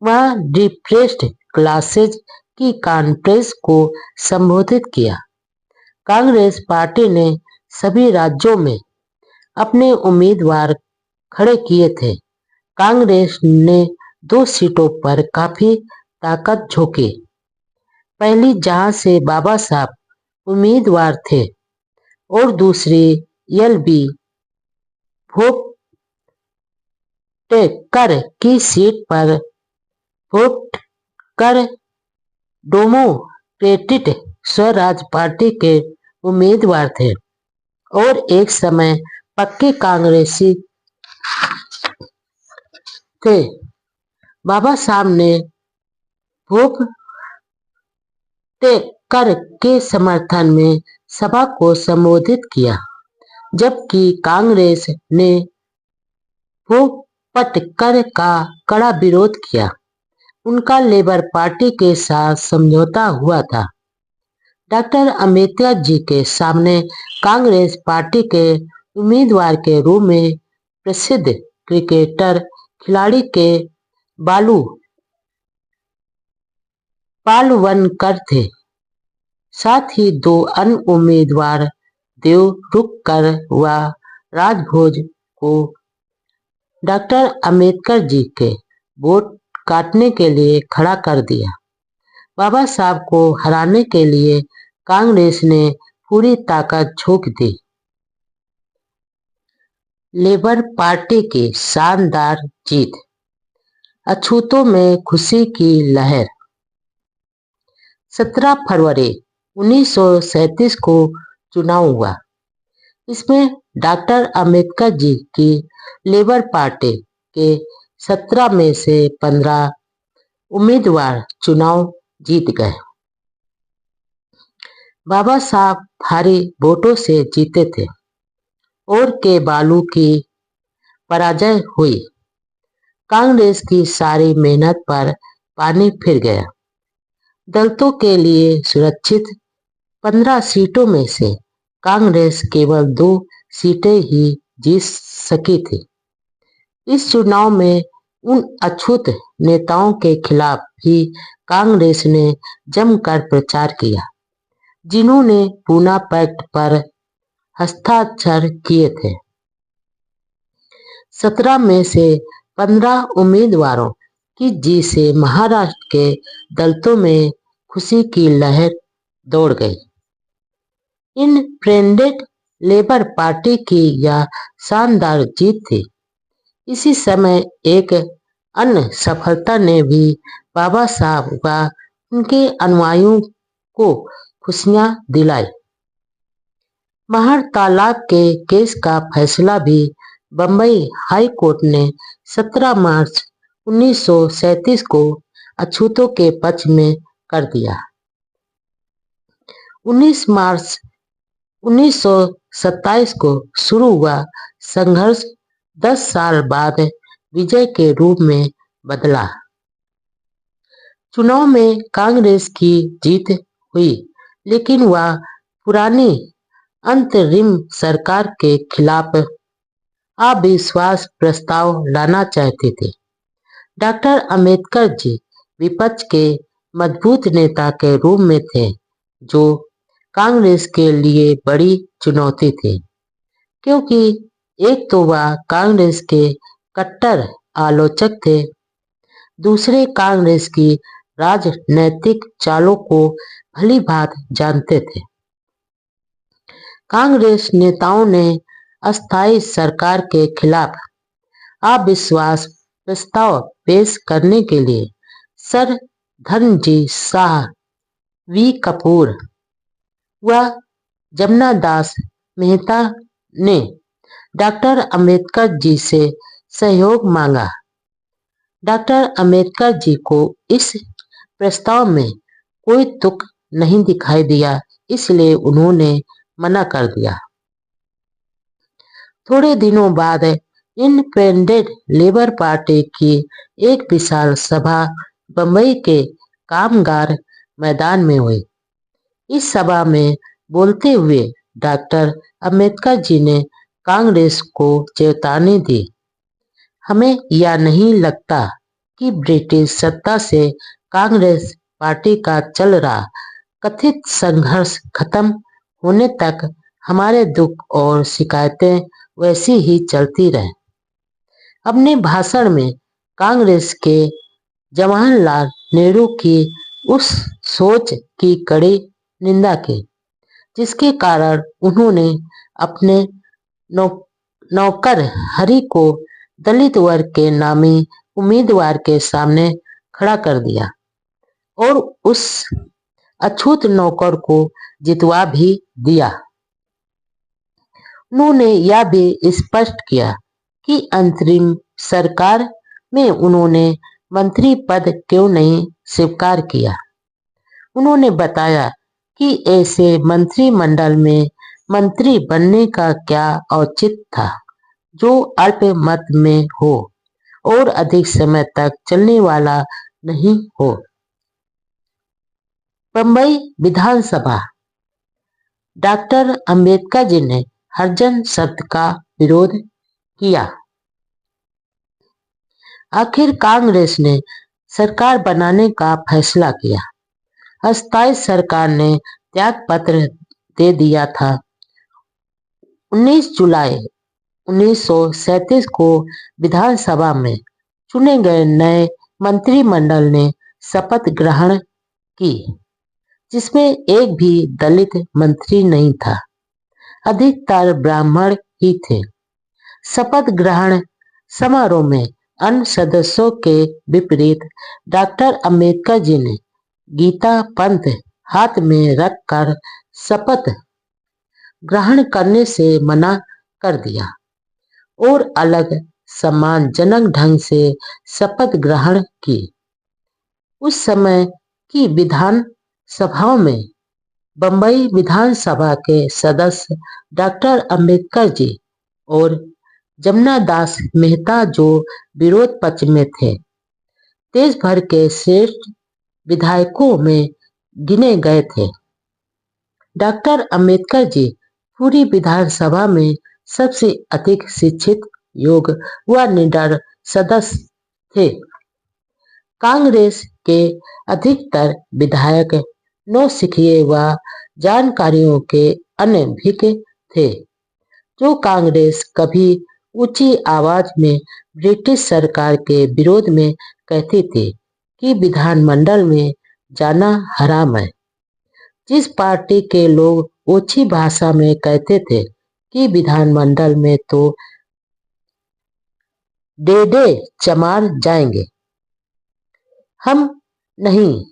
वहां डिप्रेस्ड क्लासेज की कॉन्फ्रेंस को संबोधित किया। कांग्रेस पार्टी ने सभी राज्यों में अपने उम्मीदवार खड़े किए थे। कांग्रेस ने 2 सीटों पर काफी ताकत झोंकी। पहली, जहां से बाबा साहब उम्मीदवार थे, और दूसरी एल.बी. भोपटेकर की सीट पर भोपटकर डेमोक्रेटिक स्वराज पार्टी के उम्मीदवार थे और एक समय पक्के कांग्रेसी थे। बाबा साहब ने भोपटेकर के समर्थन में सभा को संबोधित किया, जबकि कांग्रेस ने भोपटकर का कड़ा विरोध किया। उनका लेबर पार्टी के साथ समझौता हुआ था। डॉक्टर अम्बेडकर जी के सामने कांग्रेस पार्टी के उम्मीदवार के रूप में प्रसिद्ध क्रिकेटर खिलाड़ी के बालू पालवनकर थे। साथ ही 2 अन्य उम्मीदवार देवरुखकर व राजभोज को डॉक्टर अम्बेडकर जी के वोट काटने के लिए खड़ा कर दिया। बाबा साहब को हराने के लिए कांग्रेस ने पूरी ताकत झोंक दी। लेबर पार्टी की शानदार जीत, अछूतों में खुशी की लहर। 17 फरवरी 1937 को चुनाव हुआ। इसमें डॉक्टर अम्बेडकर जी की लेबर पार्टी के 17 में से 15 उम्मीदवार चुनाव जीत गए। बाबा साहब भारी वोटों से जीते थे और के बालू की पराजय हुई। कांग्रेस की सारी मेहनत पर पानी फिर गया। दलितों के लिए सुरक्षित 15 सीटों में से कांग्रेस केवल 2 सीटें ही जीत सकी थी। इस चुनाव में उन अछूत नेताओं के खिलाफ भी कांग्रेस ने जमकर प्रचार किया, जिन्होंने पूना पैक्ट पर हस्ताक्षर किए थे। 17 में से 15 उम्मीदवारों की जीत से महाराष्ट्र के दलितों में खुशी की लहर दौड़ गई। इंडिपेंडेंट लेबर पार्टी की यह शानदार जीत थी। इसी समय एक अन्य सफलता ने भी बाबा साहब व उनके अनुयायियों को खुशियां दिलाई। महर तालाब के केस का फैसला भी बंबई हाई कोर्ट ने 17 मार्च 1937 को अछूतों के पक्ष में कर दिया। 19 मार्च 1927 को शुरू हुआ संघर्ष 10 साल बाद विजय के रूप में बदला। चुनाव में कांग्रेस की जीत हुई, लेकिन वह पुरानी अंतरिम सरकार के खिलाफ अविश्वास प्रस्ताव लाना चाहते थे। डॉक्टर अंबेडकर जी विपक्ष के मजबूत नेता के रूप में थे, जो कांग्रेस के लिए बड़ी चुनौती थी, क्योंकि एक तो वह कांग्रेस के कट्टर आलोचक थे, दूसरे कांग्रेस की राजनैतिक चालों को भली भांति जानते थे। कांग्रेस नेताओं ने अस्थायी सरकार के खिलाफ अविश्वास प्रस्ताव पेश करने के लिए सर धर्मजीत शाह, वी कपूर व जमना दास मेहता ने डॉक्टर अंबेडकर जी से सहयोग मांगा। डॉक्टर अंबेडकर जी को इस प्रस्ताव में कोई तुक नहीं दिखाई दिया, इसलिए उन्होंने मना कर दिया। थोड़े दिनों बाद इंडिपेंडेंट लेबर पार्टी की एक विशाल सभा बंबई के कामगार मैदान में हुई। इस सभा में बोलते हुए डॉक्टर अंबेडकर जी ने कांग्रेस को चेतावनी दी, हमें यह नहीं लगता कि ब्रिटिश सत्ता से कांग्रेस पार्टी का चल रहा कथित संघर्ष खत्म होने तक हमारे दुख और शिकायतें वैसी ही चलती रहें। अपने भाषण में कांग्रेस के जवाहरलाल नेहरू की उस सोच की कड़ी निंदा की, जिसके कारण उन्होंने अपने नौकर हरि को दलित वर्ग के नामी उम्मीदवार के सामने खड़ा कर दिया और उस अछूत नौकर को जितवा भी दिया। उन्होंने यह भी स्पष्ट किया कि अंतरिम सरकार में उन्होंने मंत्री पद क्यों नहीं स्वीकार किया। उन्होंने बताया कि ऐसे मंत्रिमंडल में मंत्री बनने का क्या औचित्य था, जो अल्पमत में हो और अधिक समय तक चलने वाला नहीं हो। बंबई विधानसभा। डॉक्टर अंबेडकर जी ने हरिजन शब्द का विरोध किया। आखिर कांग्रेस ने सरकार बनाने का फैसला किया। अस्थायी सरकार ने त्याग पत्र दे दिया था। 19 जुलाई 1937 को विधानसभा में चुने गए नए मंत्रिमंडल ने शपथ ग्रहण की, जिसमें एक भी दलित मंत्री नहीं था, अधिकतर ब्राह्मण ही थे। शपथ ग्रहण समारोह में अन्य सदस्यों के विपरीत डॉक्टर अंबेडकर जी ने गीता पंथ हाथ में रखकर शपथ ग्रहण करने से मना कर दिया और अलग सम्मानजनक ढंग से शपथ ग्रहण की। उस समय की विधान सभाओं में बंबई विधानसभा के सदस्य डॉक्टर अंबेडकर जी और जमना दास मेहता, जो विरोध पक्ष में थे, देश भर के श्रेष्ठ विधायकों में गिने गए थे। डॉक्टर अंबेडकर जी पूरी विधानसभा में सबसे अधिक शिक्षित, योग्य व निडर सदस्य थे। कांग्रेस के अधिकतर विधायक नौसिखिए व जानकारियों के अनभिज्ञ थे, जो कांग्रेस कभी ऊंची आवाज में ब्रिटिश सरकार के विरोध में कहती थी कि विधानमंडल में जाना हराम है। जिस पार्टी के लोग ऊंची भाषा में कहते थे कि विधानमंडल में तो डेडे चमार जाएंगे, हम नहीं,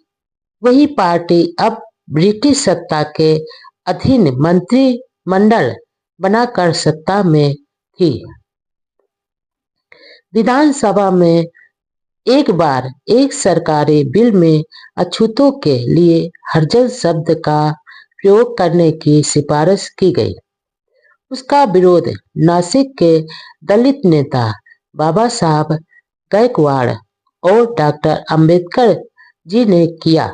वही पार्टी अब ब्रिटिश सत्ता के अधीन मंत्रिमंडल बनाकर सत्ता में थी। विधानसभा में एक बार एक सरकारी बिल में अछूतों के लिए हरिजन शब्द का प्रयोग करने की सिफारिश की गई। उसका विरोध नासिक के दलित नेता बाबा साहब गायकवाड़ और डॉक्टर अंबेडकर जी ने किया।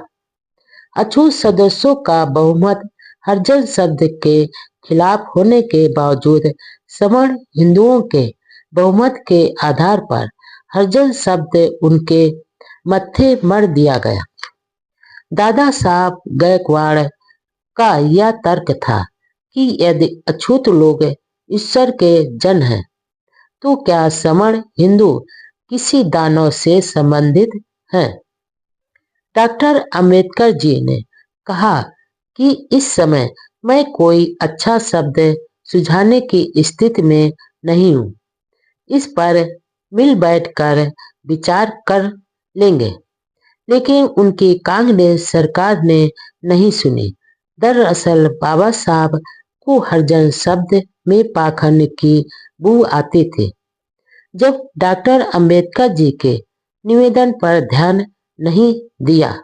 अछूत सदस्यों का बहुमत हरिजन शब्द के खिलाफ होने के बावजूद सवर्ण हिंदुओं के बहुमत के आधार पर हरिजन शब्द उनके मत्थे मढ़ दिया गया। दादा साहब गायकवाड़ का यह तर्क था कि यदि अछूत लोग ईश्वर के जन हैं, तो क्या सवर्ण हिंदू किसी दानव से संबंधित हैं? डॉक्टर अंबेडकर जी ने कहा कि इस समय मैं कोई अच्छा शब्द सुझाने की स्थिति में नहीं हूँ। इस पर मिल बैठकर विचार कर लेंगे। लेकिन उनकी कांग्रेस सरकार ने नहीं सुनी। दरअसल बाबा साहब को हरिजन शब्द में पाखंड की बू आती थी। जब डॉक्टर अंबेडकर जी के निवेदन पर ध्यान नहीं दिया,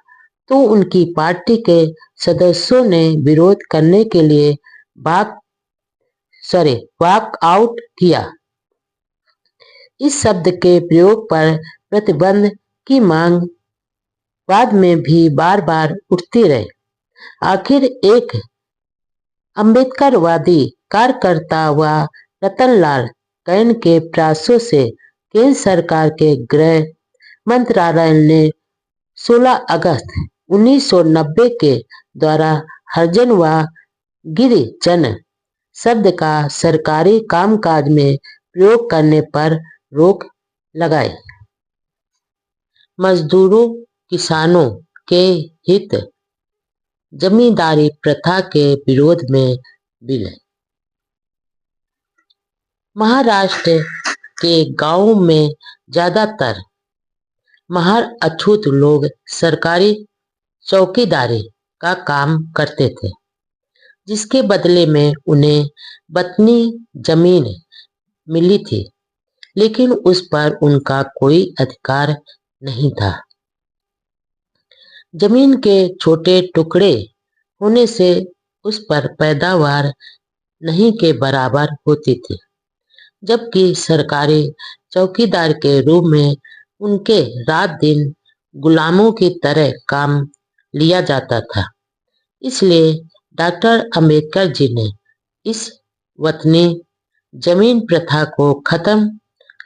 तो उनकी पार्टी के सदस्यों ने विरोध करने के लिए वॉक आउट किया। इस शब्द के प्रयोग पर प्रतिबंध की मांग बाद में भी बार बार उठती रही। आखिर एक अम्बेडकरवादी कार्यकर्ता व रतनलाल कैन के प्रयासों से केंद्र सरकार के गृह मंत्रालय ने 16 अगस्त 1990 के द्वारा हरिजन व गिरिजन शब्द का सरकारी कामकाज में प्रयोग करने पर रोक लगाई। मजदूरों, किसानों के हित, जमींदारी प्रथा के विरोध में बिल। महाराष्ट्र के गांवों में ज्यादातर महार अछूत लोग सरकारी चौकीदारी का काम करते थे, जिसके बदले में उन्हें बतनी जमीन मिली थी, लेकिन उस पर उनका कोई अधिकार नहीं था। जमीन के छोटे टुकड़े होने से उस पर पैदावार नहीं के बराबर होती थी, जबकि सरकारी चौकीदार के रूप में उनके रात दिन गुलामों की तरह काम लिया जाता था। इसलिए डॉक्टर अंबेडकर जी ने इस वतनी जमीन प्रथा को खत्म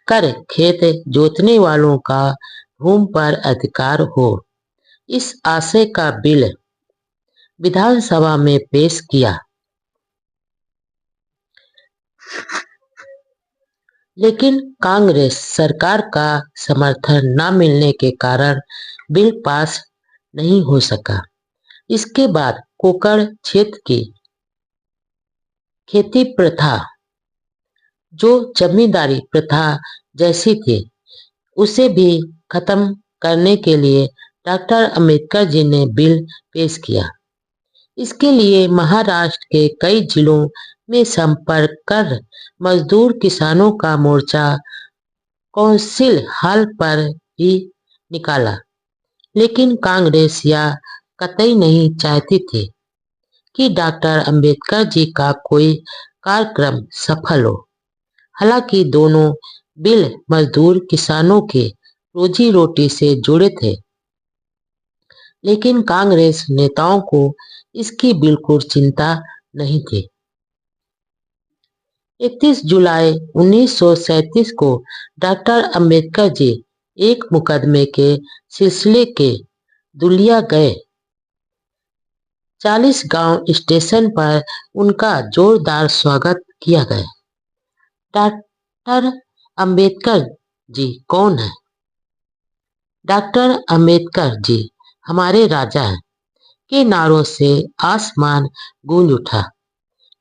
कर खेत जोतने वालों का भूमि पर अधिकार हो, इस आशय का बिल विधानसभा में पेश किया। लेकिन कांग्रेस सरकार का समर्थन न मिलने के कारण बिल पास नहीं हो सका। इसके बाद कोंकण क्षेत्र की खेती प्रथा, जो जमींदारी प्रथा जैसी थी, उसे भी खत्म करने के लिए डॉक्टर अंबेडकर जी ने बिल पेश किया। इसके लिए महाराष्ट्र के कई जिलों में संपर्क कर मजदूर किसानों का मोर्चा काउंसिल हॉल पर ही निकाला। लेकिन कांग्रेस यह कतई नहीं चाहती थी कि डॉक्टर अंबेडकर जी का कोई कार्यक्रम सफल हो। हालांकि दोनों बिल मजदूर किसानों के रोजी रोटी से जुड़े थे, लेकिन कांग्रेस नेताओं को इसकी बिल्कुल चिंता नहीं थी। 31 जुलाई 1937 को डॉक्टर अंबेडकर जी एक मुकदमे के सिलसिले के दुलिया गए। 40 गांव स्टेशन पर उनका जोरदार स्वागत किया गया। डॉक्टर अंबेडकर जी कौन है? डॉक्टर अंबेडकर जी हमारे राजा हैं के नारों से आसमान गूंज उठा।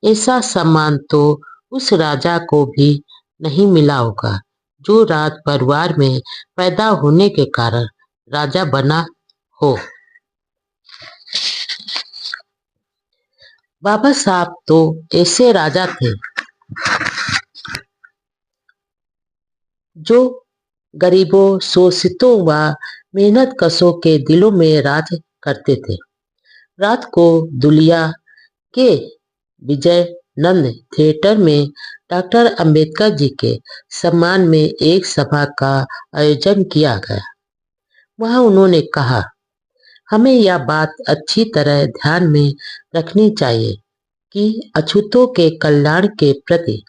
ऐसा सम्मान तो उस राजा को भी नहीं मिला होगा जो राज परिवार में पैदा होने के कारण राजा बना हो। बाबा साहब तो ऐसे राजा थे जो गरीबों, शोषितों व मेहनत कशों के दिलों में राज करते थे। रात को दुलिया के विजयनंद थिएटर में डॉक्टर अंबेडकर जी के सम्मान में एक सभा का आयोजन किया गया। वहां उन्होंने कहा, हमें यह बात अच्छी तरह ध्यान में रखनी चाहिए कि अछूतों के कल्याण के प्रति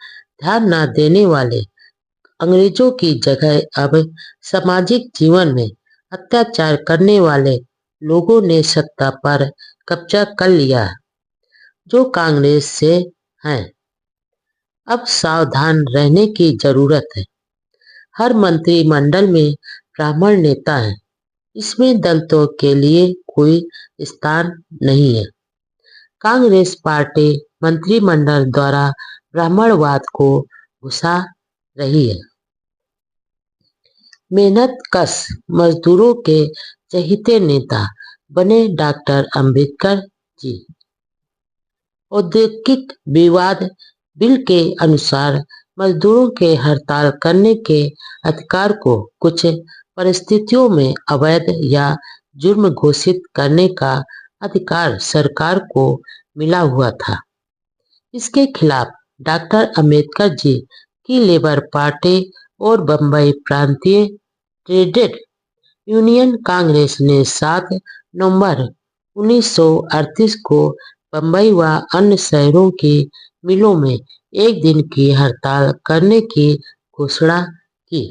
ध्यान न देने वाले अंग्रेजों की जगह अब सामाजिक जीवन में अत्याचार करने वाले लोगों ने सत्ता पर कब्जा कर लिया है, जो कांग्रेस से हैं। अब सावधान रहने की जरूरत है। हर मंत्रिमंडल में ब्राह्मण नेता हैं। इसमें दलितों के लिए कोई स्थान नहीं है। कांग्रेस पार्टी मंत्रिमंडल द्वारा ब्राह्मणवाद को घुसा रही है। मेहनतकश मजदूरों के चहेते नेता बने डॉक्टर अंबेडकर जी। औद्योगिक विवाद बिल के अनुसार मजदूरों के हड़ताल करने के अधिकार को कुछ परिस्थितियों में अवैध या जुर्म घोषित करने का अधिकार सरकार को मिला हुआ था। इसके खिलाफ डॉक्टर अंबेडकर जी की लेबर पार्टी और बंबई प्रांतीय ट्रेडेड यूनियन कांग्रेस ने 7 नवंबर 1938 को बंबई व अन्य शहरों की मिलों में एक दिन की हड़ताल करने की घोषणा की।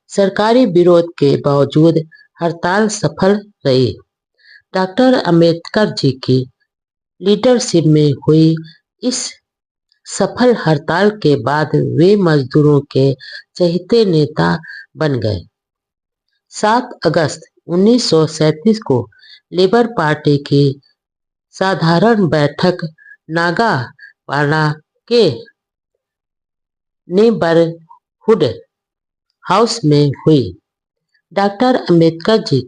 सरकारी विरोध के बावजूद हड़ताल सफल रही। डॉक्टर अंबेडकर जी की लीडरशिप में हुई इस सफल हड़ताल के बाद वे मजदूरों के चहेते नेता बन गए। 7 अगस्त 1937 को लेबर पार्टी की साधारण बैठक नागापाड़ा के नेबरहुड हाउस में हुई। डॉक्टर अंबेडकर जी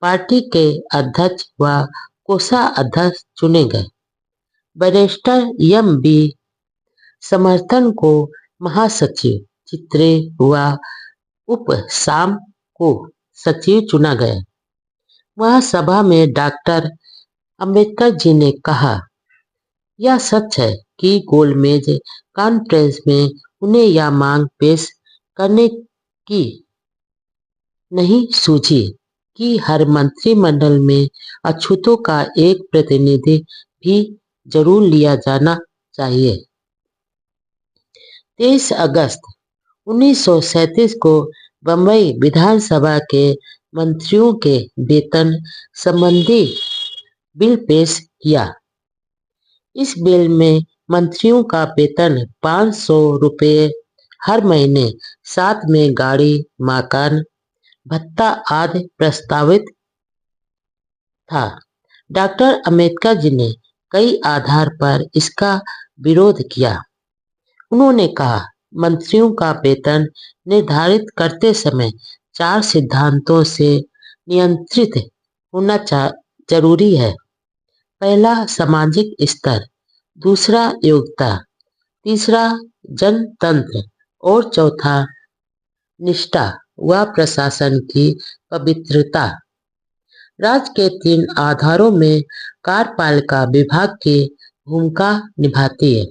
पार्टी के अध्यक्ष व कोषाध्यक्ष चुने गए। Barrister MB. समर्थन को महासचिव, चित्रे व उपसाम को सचिव चुना गया। वह सभा में डॉक्टर अंबेडकर जी ने कहा, यह सच है कि गोलमेज कॉन्फ्रेंस में उन्हें यह मांग पेश करने की नहीं सूझी कि हर मंत्रिमंडल में अछूतों का एक प्रतिनिधि भी जरूर लिया जाना चाहिए। 23 अगस्त 1937 को बंबई विधानसभा के मंत्रियों के वेतन संबंधी बिल पेश किया। इस बिल में मंत्रियों का वेतन 500 रुपये हर महीने, साथ में गाड़ी, मकान, भत्ता आदि प्रस्तावित था। डॉक्टर अंबेडकर जी ने कई आधार पर इसका विरोध किया। उन्होंने कहा, मंत्रियों का वेतन निर्धारित करते समय 4 सिद्धांतों से नियंत्रित होना जरूरी है। पहला, सामाजिक स्तर, दूसरा, योग्यता, तीसरा, जनतंत्र और चौथा, निष्ठा व प्रशासन की पवित्रता। राज्य के 3 आधारों में कार्यपालिका विभाग की भूमिका निभाती है।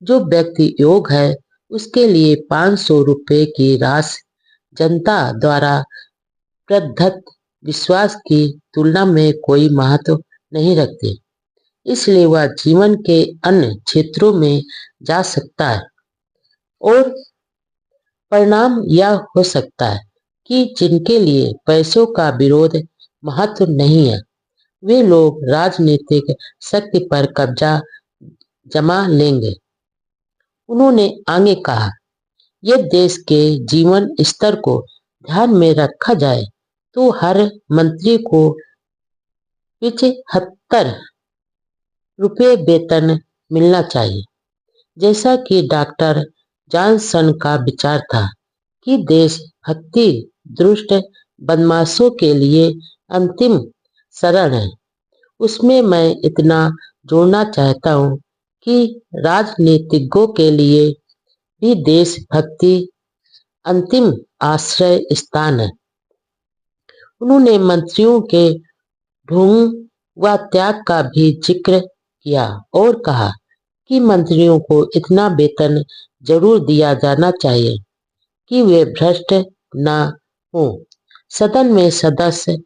जो व्यक्ति योग्य है उसके लिए 500 रुपये की राशि जनता द्वारा प्रदत्त विश्वास की तुलना में कोई महत्व नहीं रखती, इसलिए वह जीवन के अन्य क्षेत्रों में जा सकता है। और परिणाम यह हो सकता है कि जिनके लिए पैसों का विरोध महत्व नहीं है, वे लोग राजनीतिक शक्ति पर कब्जा जमा लेंगे। उन्होंने आगे कहा, यदि देश के जीवन स्तर को ध्यान में रखा जाए तो हर मंत्री को 75 रुपये वेतन मिलना चाहिए। जैसा कि डॉक्टर जॉनसन का विचार था कि देशभक्ति दुष्ट बदमाशों के लिए अंतिम शरण है, उसमें मैं इतना जोड़ना चाहता हूँ कि राजनीतिज्ञों के लिए भी देशभक्ति अंतिम आश्रय स्थान है। उन्होंने मंत्रियों के ढोंग व त्याग का भी जिक्र किया और कहा कि मंत्रियों को इतना वेतन जरूर दिया जाना चाहिए कि वे भ्रष्ट न हो। सदन में सदस्य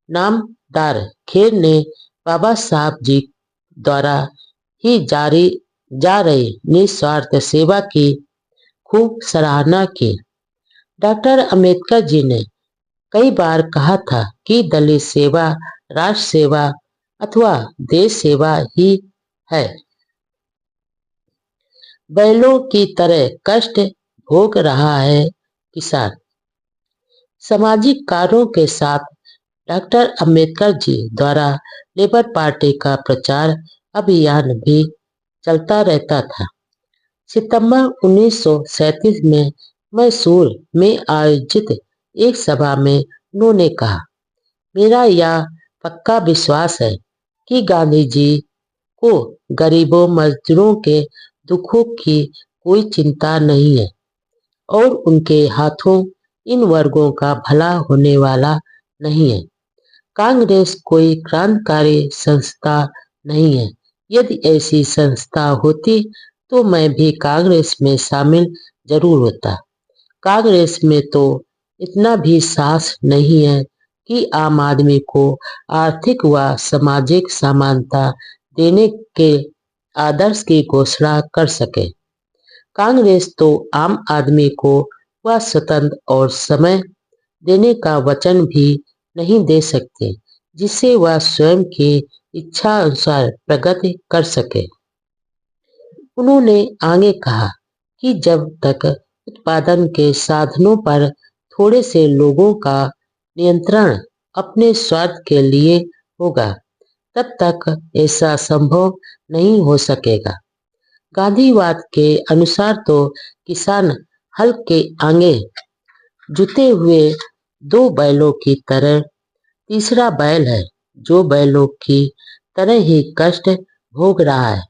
नामदार खेर ने बाबा साहब जी द्वारा ही जारी जा रही निस्वार्थ सेवा की खूब सराहना की। डॉक्टर अंबेडकर जी ने कई बार कहा था कि दलित सेवा राष्ट्र सेवा अथवा देश सेवा ही है। बैलों की तरह कष्ट भोग रहा है किसान। सामाजिक कार्यों के साथ डॉक्टर अंबेडकर जी द्वारा लेबर पार्टी का प्रचार अभियान भी चलता रहता था। सितंबर 1937 में मैसूर में आयोजित एक सभा में उन्होंने कहा, मेरा यह पक्का विश्वास है कि गांधी जी को गरीबों मजदूरों के दुखों की कोई चिंता नहीं है और उनके हाथों इन वर्गों का भला होने वाला नहीं है। कांग्रेस कोई क्रांतिकारी संस्था नहीं है। यदि ऐसी संस्था होती तो मैं भी कांग्रेस में शामिल जरूर होता। कांग्रेस में तो इतना भी साहस नहीं है कि आम आदमी को आर्थिक व सामाजिक समानता देने के आदर्श की घोषणा कर सके। कांग्रेस तो आम आदमी को वह स्वतंत्र और समय देने का वचन भी नहीं दे सकते जिससे वह स्वयं की इच्छा अनुसार प्रगति कर सके। उन्होंने आगे कहा कि जब तक उत्पादन के साधनों पर थोड़े से लोगों का नियंत्रण अपने स्वार्थ के लिए होगा तब तक ऐसा संभव नहीं हो सकेगा। गांधीवाद के अनुसार तो किसान हल के आगे जुते हुए दो बैलों की तरह तीसरा बैल है जो बैलों की तरह ही कष्ट भोग रहा है।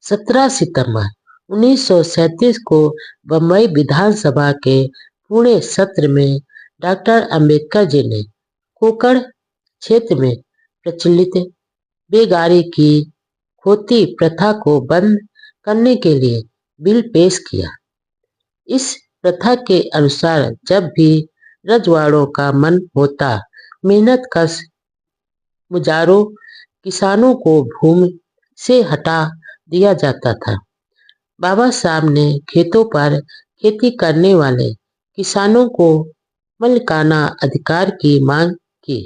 17 सितंबर 1937 को बम्बई विधानसभा के पूर्ण सत्र में डॉक्टर अंबेडकर जी ने कोंकण क्षेत्र में प्रचलित बेगारी की खोती प्रथा को बंद करने के लिए बिल पेश किया। इस प्रथा के अनुसार जब भी रजवाड़ों का मन होता मेहनतकश मुजारों किसानों को भूमि से हटा दिया जाता था। बाबा साहब ने खेतों पर खेती करने वाले किसानों को मालिकाना अधिकार की मांग की।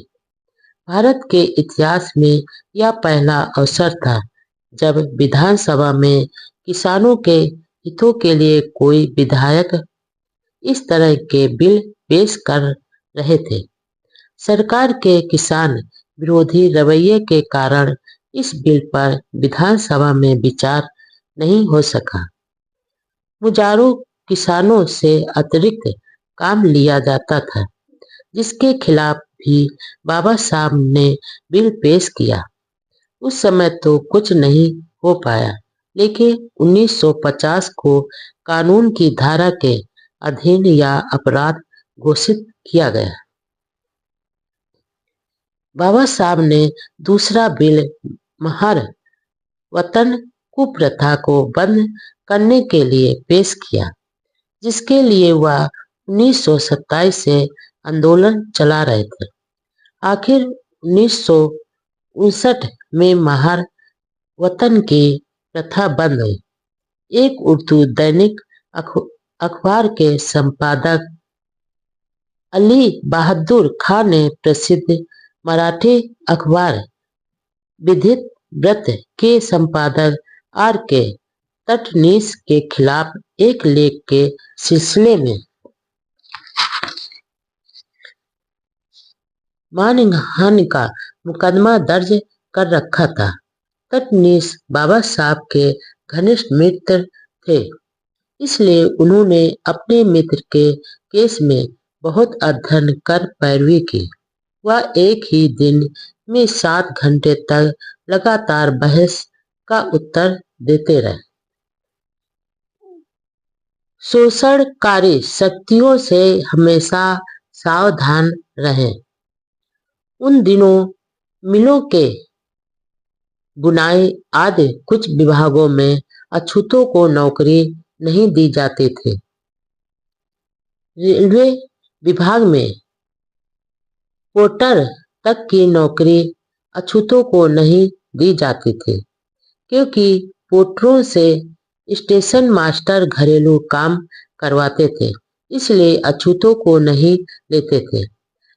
भारत के इतिहास में यह पहला अवसर था जब विधानसभा में किसानों के हितों के लिए कोई विधायक इस तरह के बिल पेश कर रहे थे। सरकार के किसान विरोधी रवैये के कारण इस बिल पर विधानसभा में विचार नहीं हो सका। मुजारों किसानों से अतिरिक्त काम लिया जाता था जिसके खिलाफ भी बाबा साहब ने बिल पेश किया। उस समय तो कुछ नहीं हो पाया लेकिन 1950 को कानून की धारा के अधीन या अपराध घोषित किया गया। बाबा साहब ने दूसरा बिल महार वतन कुप्रथा को बंद करने के लिए पेश किया जिसके लिए वह 1927 से आंदोलन चला रहे थे। आखिर 1959 में महार वतन की प्रथा बंद हुई। एक उर्दू दैनिक अखबार के संपादक अली बहादुर खान ने प्रसिद्ध मराठी अखबार विधित व्रत के संपादक आर के तटनीस के खिलाफ एक लेख के सिलसिले में मानहानि का मुकदमा दर्ज कर रखा था। तटनीस बाबा साहब के घनिष्ठ मित्र थे इसलिए उन्होंने अपने मित्र के केस में बहुत अध्ययन कर पैरवी की। वह एक ही दिन में 7 घंटे तक लगातार बहस का उत्तर देते रहे। शोषणकारी शक्तियों से हमेशा सावधान रहें। उन दिनों मिलों के बुनाई आदि कुछ विभागों में अछूतों को नौकरी नहीं दी जाती थी। रेलवे विभाग में पोर्टर तक की नौकरी अछूतों को नहीं दी जाती थी, क्योंकि पोर्टरों से स्टेशन मास्टर घरेलू काम करवाते थे, इसलिए अछूतों को नहीं लेते थे।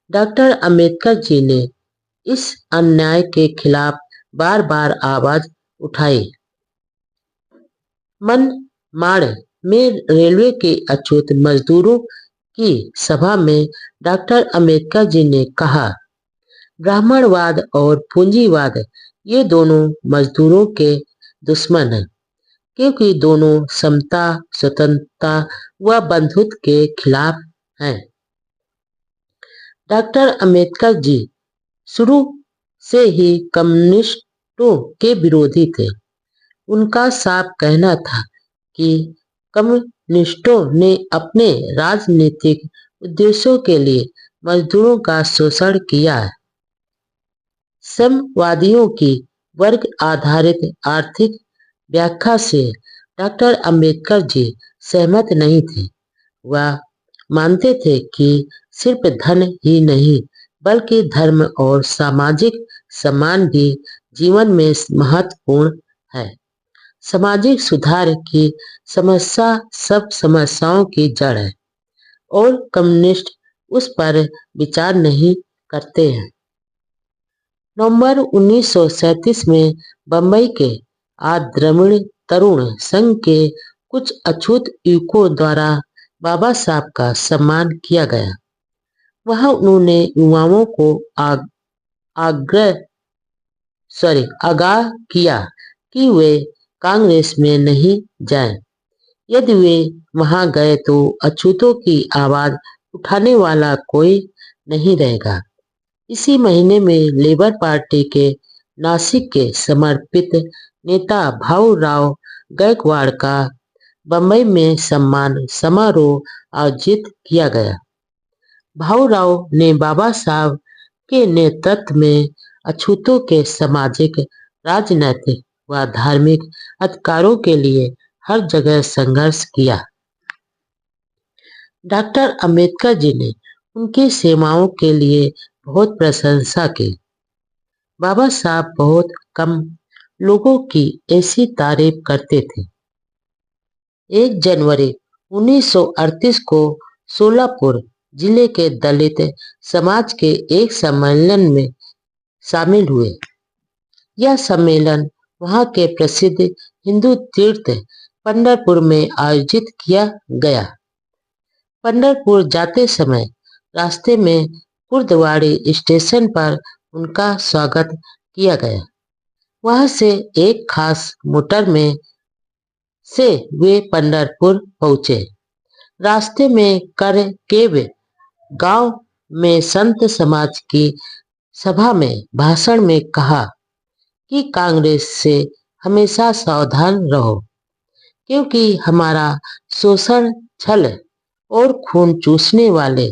डॉक्टर अंबेडकर जी ने इस अन्याय के खिलाफ बार बार आवाज उठाई। मनमाड़ में रेलवे के अछूत मजदूरों की सभा में डॉक्टर अंबेडकर जी ने कहा, ब्राह्मणवाद और पूंजीवाद ये दोनों मजदूरों के दुश्मन हैं, क्योंकि दोनों समता, स्वतंत्रता व बंधुत्व के खिलाफ हैं। डॉक्टर अंबेडकर जी शुरू से ही कम्युनिस्टों के विरोधी थे। उनका साफ कहना था कि कम्युनिस्टों ने अपने राजनीतिक उद्देश्यों के लिए मजदूरों का शोषण किया है। साम्यवादियों की वर्ग आधारित आर्थिक व्याख्या से डॉक्टर अंबेडकर जी सहमत नहीं थे। वह मानते थे कि सिर्फ धन ही नहीं, बल्कि धर्म और सामाजिक सम्मान भी जीवन में महत्वपूर्ण है। सामाजिक सुधार की समस्या सब समस्याओं की जड़ है और कम्युनिस्ट उस पर विचार नहीं करते हैं। नवंबर 1937 में बंबई के आद्रविड़ तरुण संघ के कुछ अछूत युवकों द्वारा बाबा साहब का सम्मान किया गया। वहां उन्होंने युवाओं को आगाह किया कि वे कांग्रेस में नहीं जाएं। यदि वे वहां गए तो अछूतों की आवाज उठाने वाला कोई नहीं रहेगा। इसी महीने में लेबर पार्टी के नासिक के समर्पित नेता भाऊराव गायकवाड़ का बंबई में सम्मान समारोह आयोजित किया गया। भाऊराव ने बाबा साहब के नेतृत्व में अछूतों के सामाजिक, राजनैतिक व धार्मिक अधिकारों के लिए हर जगह संघर्ष किया। डॉक्टर अंबेडकर जी ने उनकी सेवाओं के लिए बहुत प्रशंसा की। बाबा साहब बहुत कम लोगों की ऐसी तारीफ करते थे। 1 जनवरी 1938 को सोलापुर जिले के दलित समाज के एक सम्मेलन में शामिल हुए। यह सम्मेलन वहां के प्रसिद्ध हिंदू तीर्थ पंढरपुर में आयोजित किया गया। पंढरपुर जाते समय रास्ते में कुर्दवाड़ी स्टेशन पर उनका स्वागत किया गया। वहां से एक खास मोटर में से वे पंढरपुर पहुंचे। रास्ते में करकेव गांव में संत समाज की सभा में भाषण में कहा कि कांग्रेस से हमेशा सावधान रहो, क्योंकि हमारा शोषण, छल और खून चूसने वाले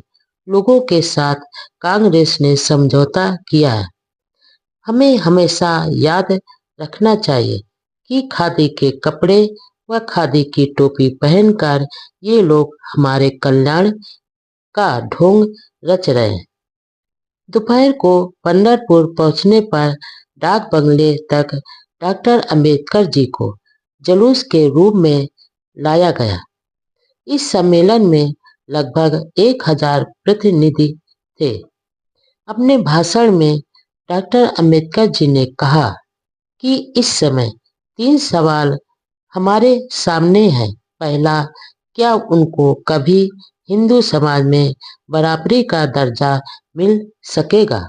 लोगों के साथ कांग्रेस ने समझौता किया है। हमें हमेशा याद रखना चाहिए कि खादी के कपड़े व खादी की टोपी पहनकर ये लोग हमारे कल्याण का ढोंग रच रहे हैं। दोपहर को पंढरपुर पहुंचने पर डाक बंगले तक डॉक्टर अंबेडकर जी को जुलूस के रूप में लाया गया। इस सम्मेलन में लगभग 1000 प्रतिनिधि थे। अपने भाषण में डॉक्टर अंबेडकर जी ने कहा कि इस समय 3 सवाल हमारे सामने हैं। पहला, क्या उनको कभी हिंदू समाज में बराबरी का दर्जा मिल सकेगा?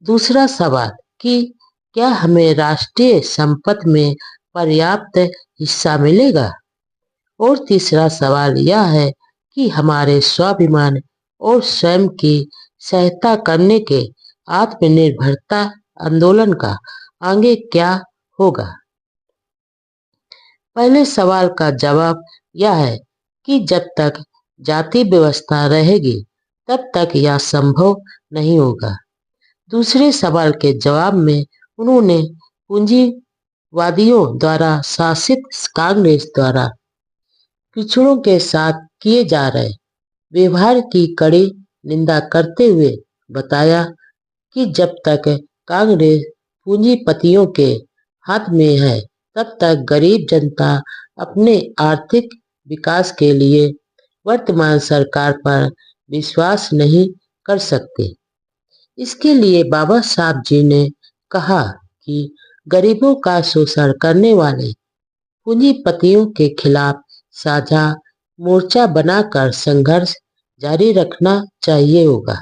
दूसरा सवाल कि क्या हमें राष्ट्रीय संपत्ति में पर्याप्त हिस्सा मिलेगा? और तीसरा सवाल यह है कि हमारे स्वाभिमान और स्वयं की सहायता करने के आत्मनिर्भरता आंदोलन का आगे क्या होगा? पहले सवाल का जवाब यह है कि जब तक जाति व्यवस्था रहेगी तब तक यह संभव नहीं होगा। दूसरे सवाल के जवाब में उन्होंने पूंजीवादियों द्वारा शासित कांग्रेस द्वारा पिछड़ों के साथ किए जा रहे व्यवहार की कड़ी निंदा करते हुए बताया कि जब तक कांग्रेस पूंजीपतियों के हाथ में है तब तक गरीब जनता अपने आर्थिक विकास के लिए वर्तमान सरकार पर विश्वास नहीं कर सकती। इसके लिए बाबा साहब जी ने कहा कि गरीबों का शोषण करने वाले पूंजीपतियों के खिलाफ साझा मोर्चा बनाकर संघर्ष जारी रखना चाहिए होगा।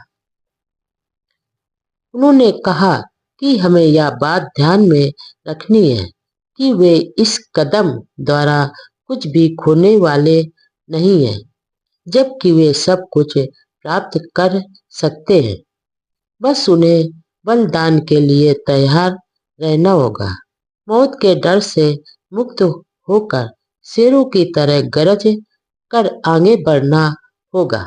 उन्होंने कहा कि हमें यह बात ध्यान में रखनी है कि वे इस कदम द्वारा कुछ भी खोने वाले नहीं हैं, जबकि वे सब कुछ प्राप्त कर सकते हैं। बस उन्हें बलिदान के लिए तैयार रहना होगा। मौत के डर से मुक्त होकर शेरों की तरह गरज कर आगे बढ़ना होगा।